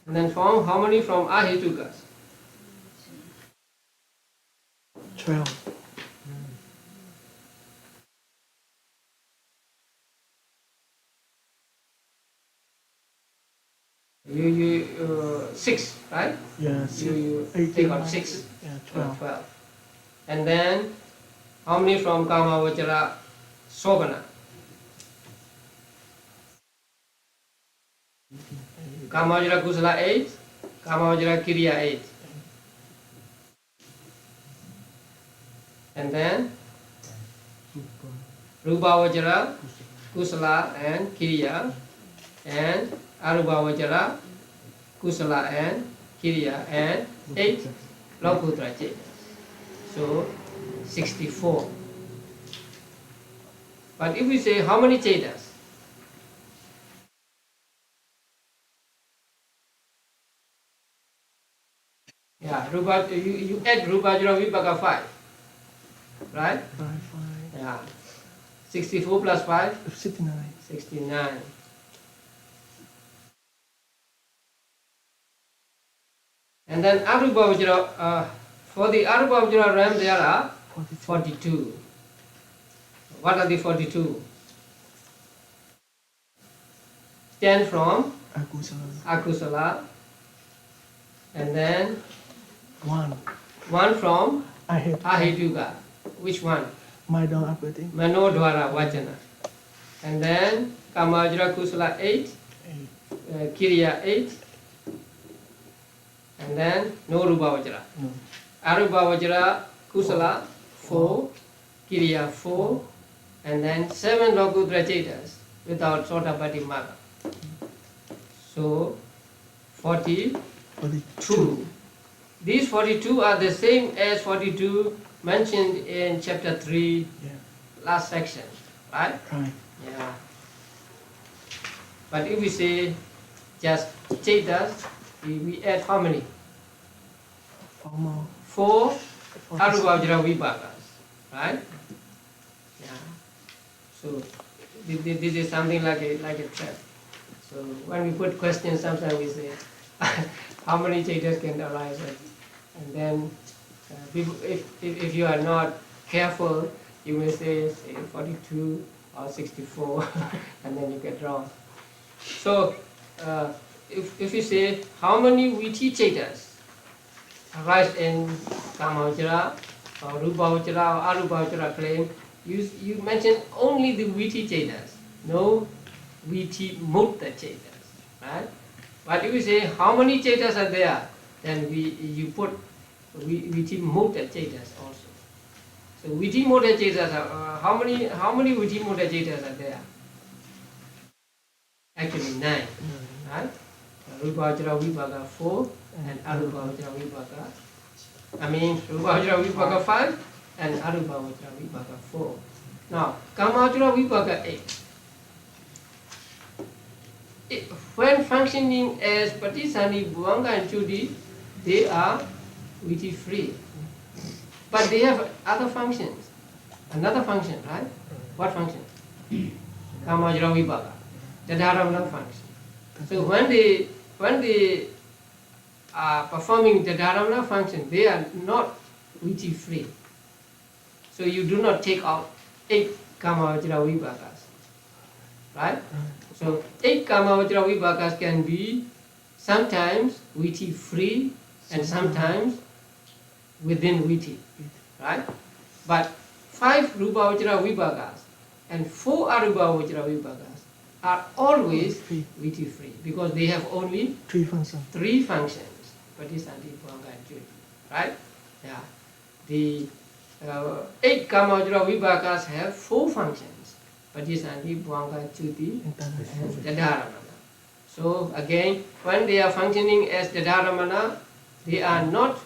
And then from how many from Ahitukas? 12. You 6, right? Yeah, You 18, take out 6. Yeah, 12. 12. And then how many from Kamavachara Sobana? Kamavachara Kusala 8, Kamavachara Kiriya 8. And then Rupavachara, Kusala and Kiriya, and Arupavachara, Kusala and Kiriya, and 8 Lokutra Chetas. So 64. But if we say how many Chetas? Yeah, you add Rupavachara Vipaka 5. Right? 5. Yeah. 64 plus 5? 69. 69. And then Arupavachara, for the Arupavachara realm there are 42. What are the 42? 10 from Akusala. And then 1 from Ahituka. Which one? Manodwara Vajana. And then Kamavachara Kusala 8, Kiriya 8, and then no Rupavachara. No. Arupavachara Kusala 4, Kiriya 4, and then 7 Lokutra Chetas without Sotapati Magga. So 42. These 42 are the same as 42 mentioned in chapter 3, last section, right? Right. Yeah. But if we say just Chetas, we add how many? 4 Arupavachara Vipakas, right? Yeah. So this is something like a trap. So when we put questions, sometimes we say, how many jhatas can arise? And then people, if you are not careful, you may say 42 or 64, and then you get wrong. So if you say how many viti jhatas arise in Kamavajra or Rupavajra or Arupavajra plane, you mention only the viti jhatas, no viti mutta jhatas, right? But if you say how many jhatas are there, then you put viti mutta jhatas also. So viti mutta jhatas are how many viti mutta jhatas are there? Actually 9, right? Rupavajra Vibhaga 4 and Arupavajra Vibhaga. Rupavajra Vibhaga 5 and Arupavajra Vibhaga 4. Now, Kamavajra Vibhaga 8. When functioning as Patisani, Bhuanga and Chudi, they are viti free. But they have other functions. Another function, right? What function? Kamavajra Vibhaga. The Dharamana function. So when they are performing the Dharamana function, they are not viti free. So you do not take out 8 Kamavajra Vibhagas. Right? So 8 Kamavajra Vibhagas can be sometimes viti free and sometimes within viti. Right? But 5 Rupavajra Vibhagas and 4 Arupavajra Vibhagas are always viti free because they have only 3 functions. 3 functions. Patisani, Bhuanga and Chudi. Right? Yeah. The 8 Kamavajra Vibhagas have 4 functions. Patisani, Bhuanga, Chudi, and the Dharamana. So again, when they are functioning as the Dharamana, they are not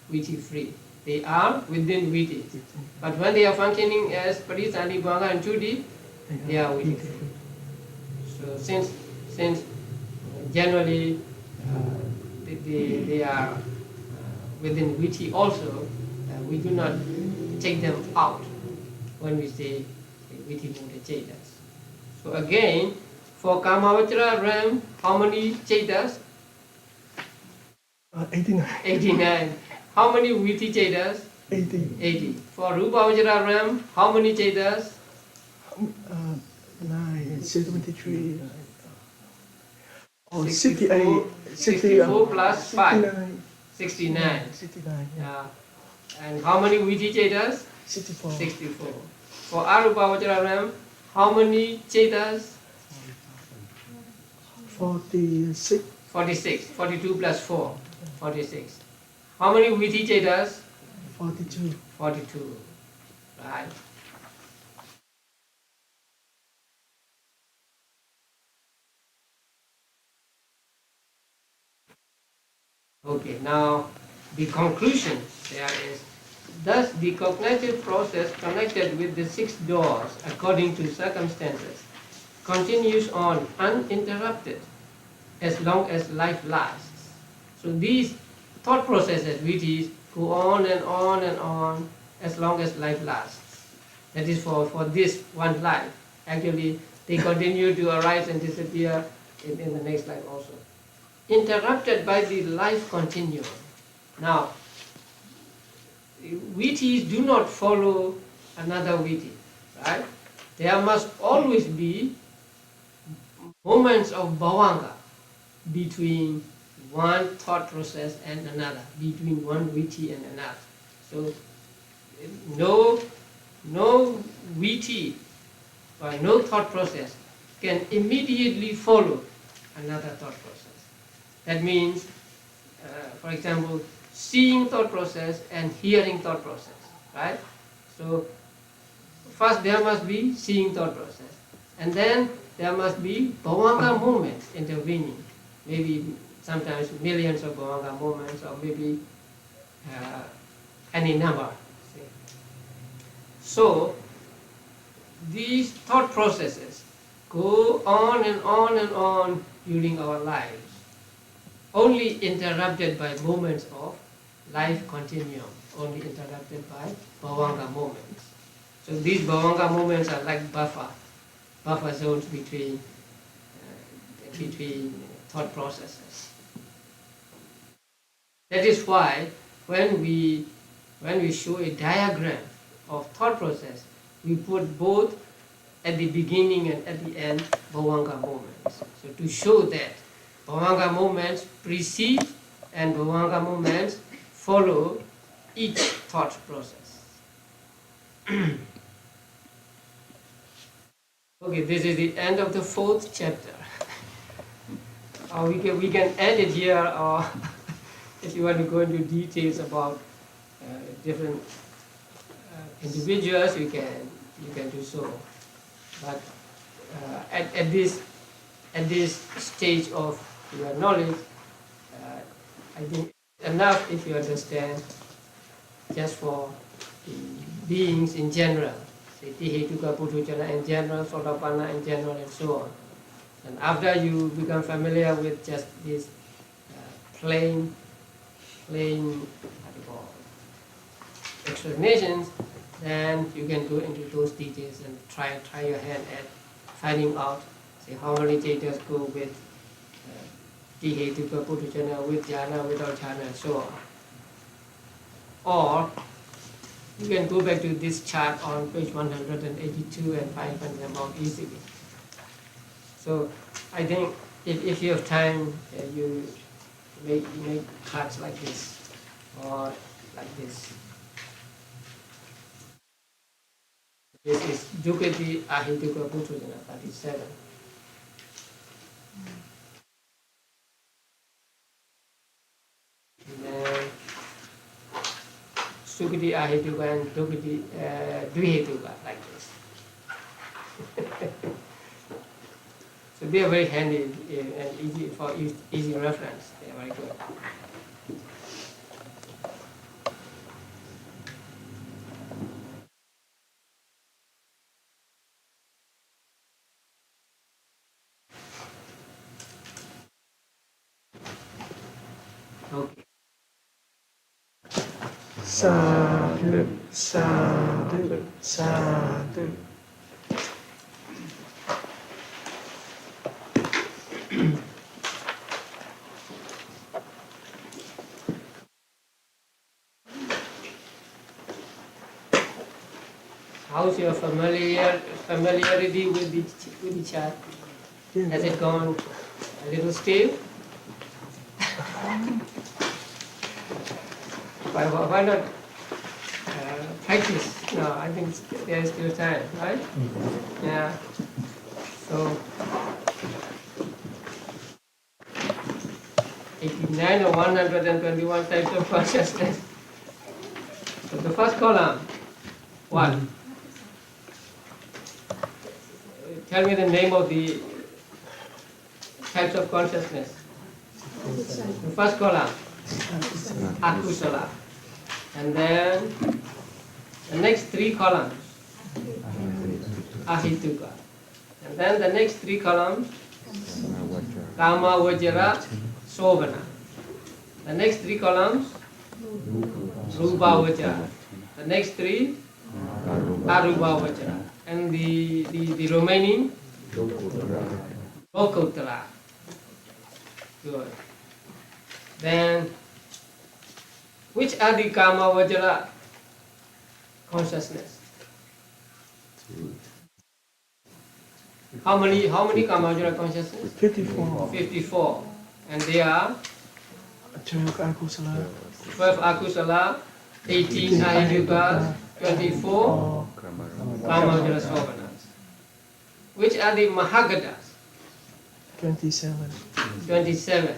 viti free. They are within viti. But when they are functioning as Patisani, Bhuanga and Chudi, they are viti free. So since generally they are within viti also, we do not take them out when we say viti mutta jhatas. So again, for Kamavajra realm, how many jhatas? 89. 89. How many viti jhatas? 80. 80. For Rupavajra realm, how many jhatas? 9, 73. 64, 64 plus 5. 69. 69. Yeah. And how many viti jhatas? 64. 64. For Arupavajra realm, how many jhatas? 46. 46. 42 plus 4. 46. How many viti jhatas? 42. 42. Right. Okay, now the conclusion there is, thus the cognitive process connected with the 6 doors according to circumstances continues on uninterrupted as long as life lasts. So these thought processes, vittis, go on and on and on as long as life lasts. That is for this one life. Actually, they continue to arise and disappear in the next life also. Interrupted by the life continuum. Now, vittis do not follow another vitti, right? There must always be moments of bhavanga between one thought process and another, between one vitti and another. So, no vitti or no thought process can immediately follow another thought process. That means, for example, seeing thought process and hearing thought process, right? So first there must be seeing thought process, and then there must be bhavanga movements intervening, maybe sometimes millions of bhavanga movements, or maybe any number. Say. So these thought processes go on and on and on during our lives, only interrupted by moments of life continuum, only interrupted by bhavanga moments. So these bhavanga moments are like buffer buffer zones between thought processes. That is why when we show a diagram of thought process, we put both at the beginning and at the end bhavanga moments. So to show that bhavanga moments precede and bhavanga moments follow each thought process. Okay, this is the end of the 4th chapter. We can end it here, or if you want to go into details about different individuals, you can do so. But at this stage of your knowledge, I think enough if you understand just for the beings in general, say Tihetuka Puthujana in general, Sotapanna in general, and so on. And after you become familiar with just these plain explanations, then you can go into those details and try your hand at finding out, say, how many jhanas go with Tihetuka Puthujana, with jhana, without jhana, and so on. Or you can go back to this chart on page 182 and find them out easily. So I think if you have time, you make cards like this or like this. This is Dukati Ahituka Puthujana 37. And then Sukati Ahituka and Dukati Dvihetuka like this. So they are very handy and easy for easy reference. They are very good. Okay. Sadhu, sadhu, sadhu. How's your familiarity with the chart? Yeah. Has it gone a little stale? Why not practice? No, I think there is still time, right? Yeah. So 89 or 121 types of consciousness. So the first column, what? Tell me the name of the types of consciousness. The first column, akusala. And then the next 3 columns, ahituka. And then the next 3 columns, kama, vajra, sobhana. The next 3 columns, rupa, vajra. The next 3, arupa, vajra. And the remaining, lokuttara. Good. Then, which are the kama, vajra consciousness? How many kama, vajra consciousness? 54. 54. And they are 12 akusala. 12 akusala, 18 ahituka, 24 kama, vajra, sobhanas. Which are the mahagatas? 27. 27.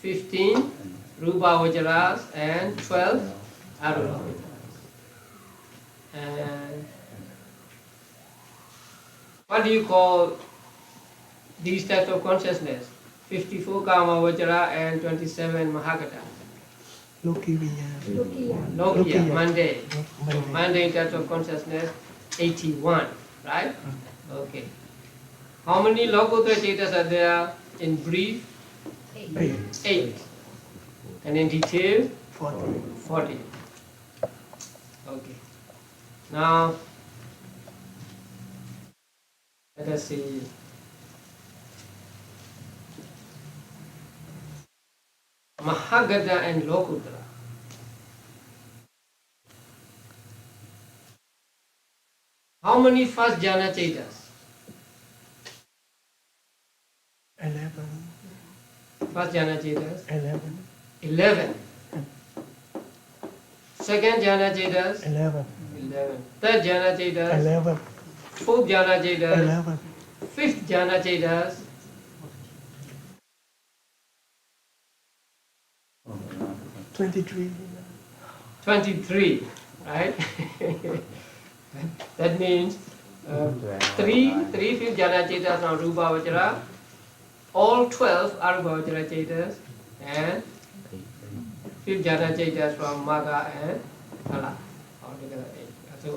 15 rupa vajras and 12 arupa vajras. And what do you call these types of consciousness? 54 kama vajra and 27 mahagata. Loki Vinyana. Lokiya, Monday. Monday. Monday types of consciousness, 81, right? Okay. How many Lokuttara Chetas are there in brief? 8. And in detail? 40. Okay. Now, Let us see. Mahagata and Lokuttara. How many first jhana chetas? 11. First jhana chetas? 11. 11. Second jhana chetas? 11. 11. Third jhana chetas? 11. Fourth jhana chetas? 11. Fifth jhana chetas? 23. 23, right? That means three fifth jhana chetas are Rupa Vajra, all 12 are Rupa Vajra chetas, and fifth jhana chetas from Magga and Phala. Altogether 8. So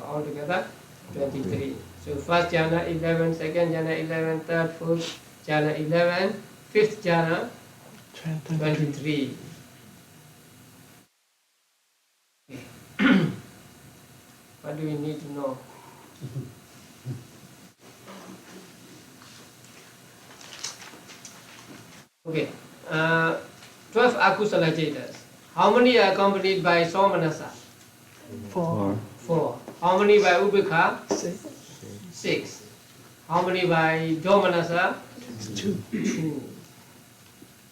altogether 23. So first jhana 11, second jhana 11, third, fourth jhana 11, fifth jhana 23. What do we need to know? Okay, 12 akusala chetas. How many are accompanied by somanasa? 4. 4. How many by ubekha? 6. 6. How many by domanasa? 2. 2.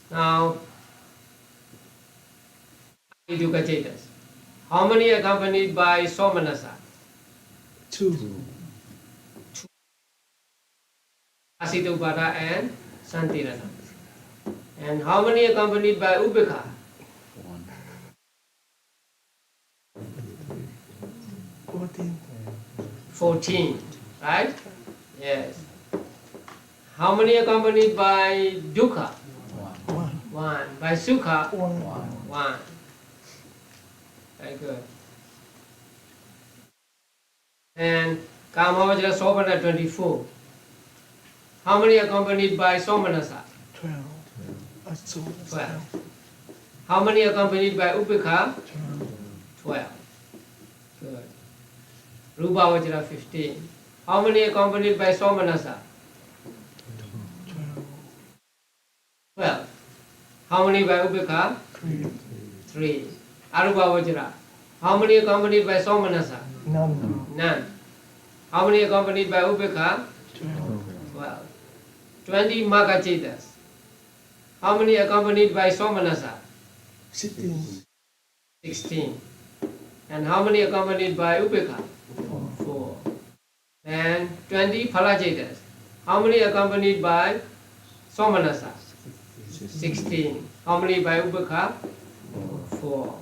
Now, Iduka chetas. How many accompanied by somanasa? 2. Asitupada and Santirana. And how many accompanied by ubekha? 14, right? Yes. How many accompanied by dukkha? 1. By sukha? 1. Very good. And Kamavajra Sopana 24. How many accompanied by Somanasa? 12. 12. How many accompanied by Upekha? 12. Good. Rupa Vajra 15. How many accompanied by Somanasa? 12. How many by Upekha? 3. Arupa Vajra. How many accompanied by Somanasa? None. How many accompanied by Upekha? 12. 20 Magga chetas. How many accompanied by Somanasa? 16. And how many accompanied by Upekha? 4. And 20 Phala chetas. How many accompanied by Somanasa? 16. How many by Upekha? 4.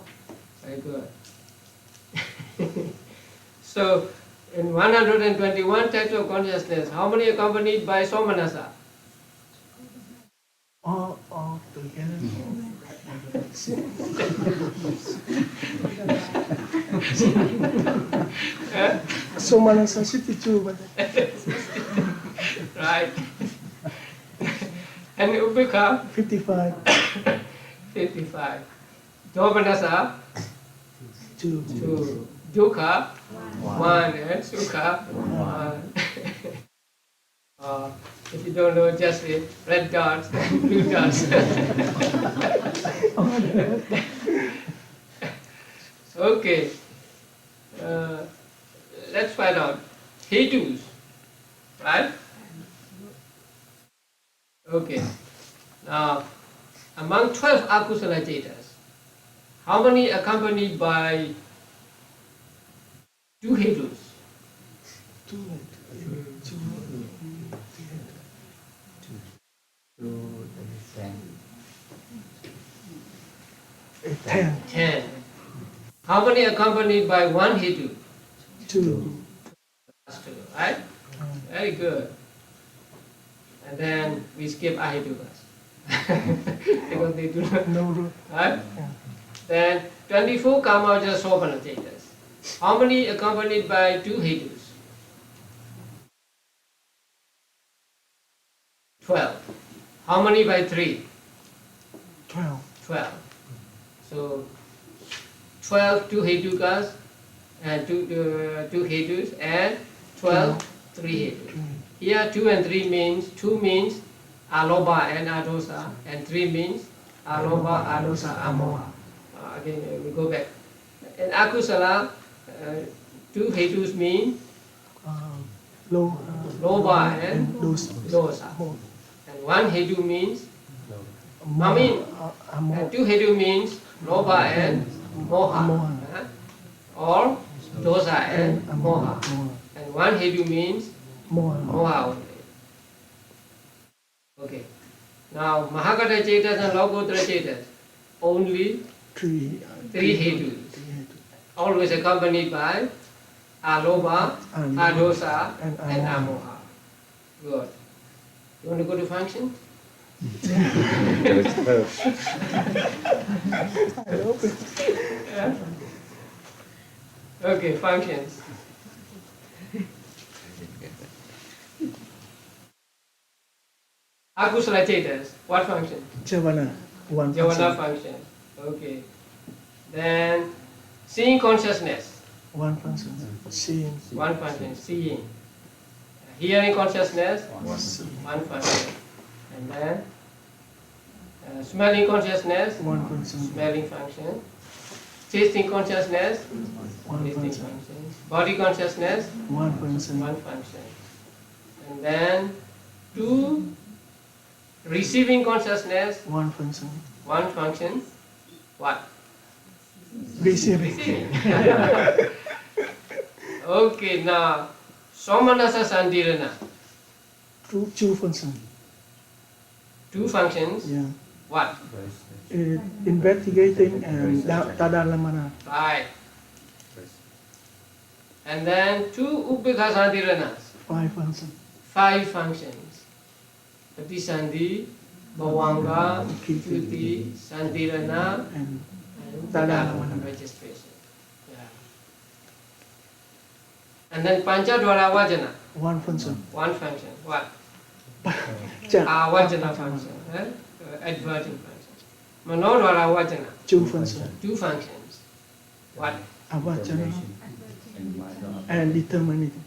Very good. So, in 121 types of consciousness, how many accompanied by Somanasa? All together. So Manasa 62, but Right. And Upekha? 55. 55. Domanasa? 2. 2. Dukkha? 1. And Sukha? 1. If you don't know, just the red dots and blue dots. Okay. Let's find out. Hetus, right? Okay. Now, among 12 akusala chetas, how many accompanied by 2 hetus? 2. 10. How many accompanied by 1 hetu? 2. Right? Very good. And then we skip ahetukas. Because they do not know. No. Right? Then 24 Kamavajra Sopana chetas. How many accompanied by 2 hetus? 12. How many by 3? 12. 12. So 12 2 hetukas and 2 hetus and 12 3 hetus. Here 2 and 3 means 2 means aloba and adosa, and 3 means aloba, adosa, amoha. Again, we go back. In akusala, 2 hetus mean loba and dosa, and 1 hetu means and 2 hetu means loba and moha, or dosa and moha, and 1 hetu means moha only. Okay. Now Mahagata Chetas and Lokottara Chetas, only 3 hetus, always accompanied by aloba, adosa, and amoha. Good. You want to go to function? Yeah. Okay, functions. Akusala Chetas, what function? Javana, one Javana function. Okay. Then seeing consciousness. One function. Seeing. One function, seeing. Hearing consciousness, one function. And then smelling consciousness, One function. smelling function. Tasting consciousness, One tasting function. function. Body consciousness, One function. one function. And then 2 receiving consciousness, One function. one function. What? Receiving. Receiving. Okay, now Somanasa Sandirana. Two function. 2 functions. Yeah. What? Investigating and Tadalamana. Right. And then 2 Ubbeka Sandiranas. 5 function. 5 functions. Patisandhi, Bhavanga, Chuti, Sandirana, And and Tadalamana. registration. Yeah. And then Panchadwara Vajana. one function. One function. What? Vajana. Vajana function. Adverting function. Manodwara Vajana. 2 function. 2 functions. What? Avajana and determinism.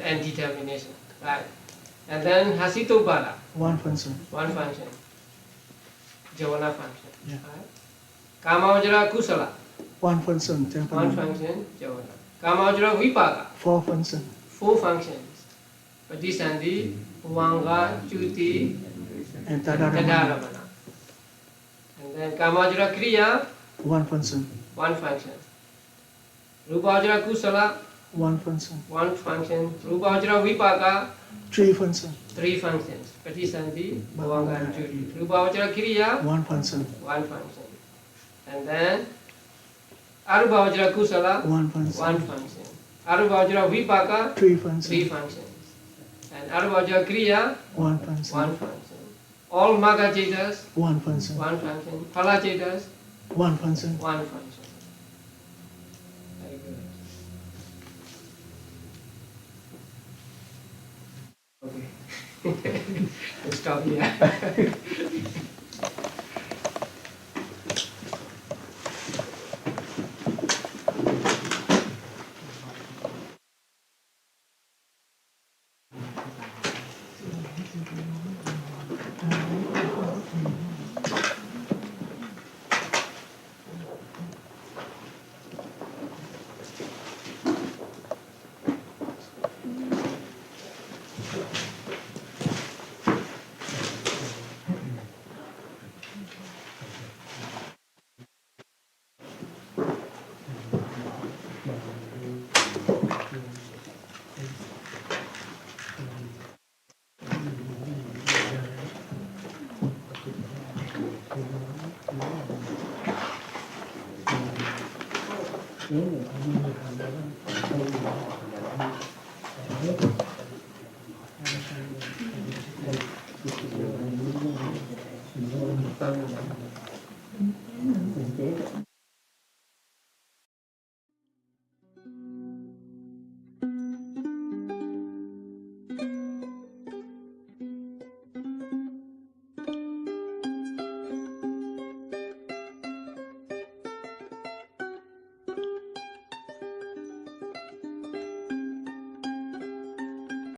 And determination. Right. And then Hasitobala. 1 function. 1 function. Javana function. Yeah. Right. Kamavajra Kusala. 1 function. 1 function. Javana. Kamavajra Vipaka. 4 function. 4 functions. Patisandhi, Uvanga, Chuti, And Tadalamana. Tadaramana. And then Kamavajra Kriya. 1 function. 1 function. Rupavajra Kusala. 1 function. 1 function. Rupavajra Vipaka. 3 function. 3 functions. Patisandhi, Uvanga, and Chuti. Rupavajra Kriya. 1 function. 1 function. And then Arubhavajra Kusala, 1 function. 1 function. Arubhavajra Vipaka, 3 function. 3 functions. And Arubhavajra Kriya, 1 function. 1 function. All Magga Chetas, 1 function. 1 function. Phala Chetas, 1 function. 1 function. Very good. Okay. We'll stop here.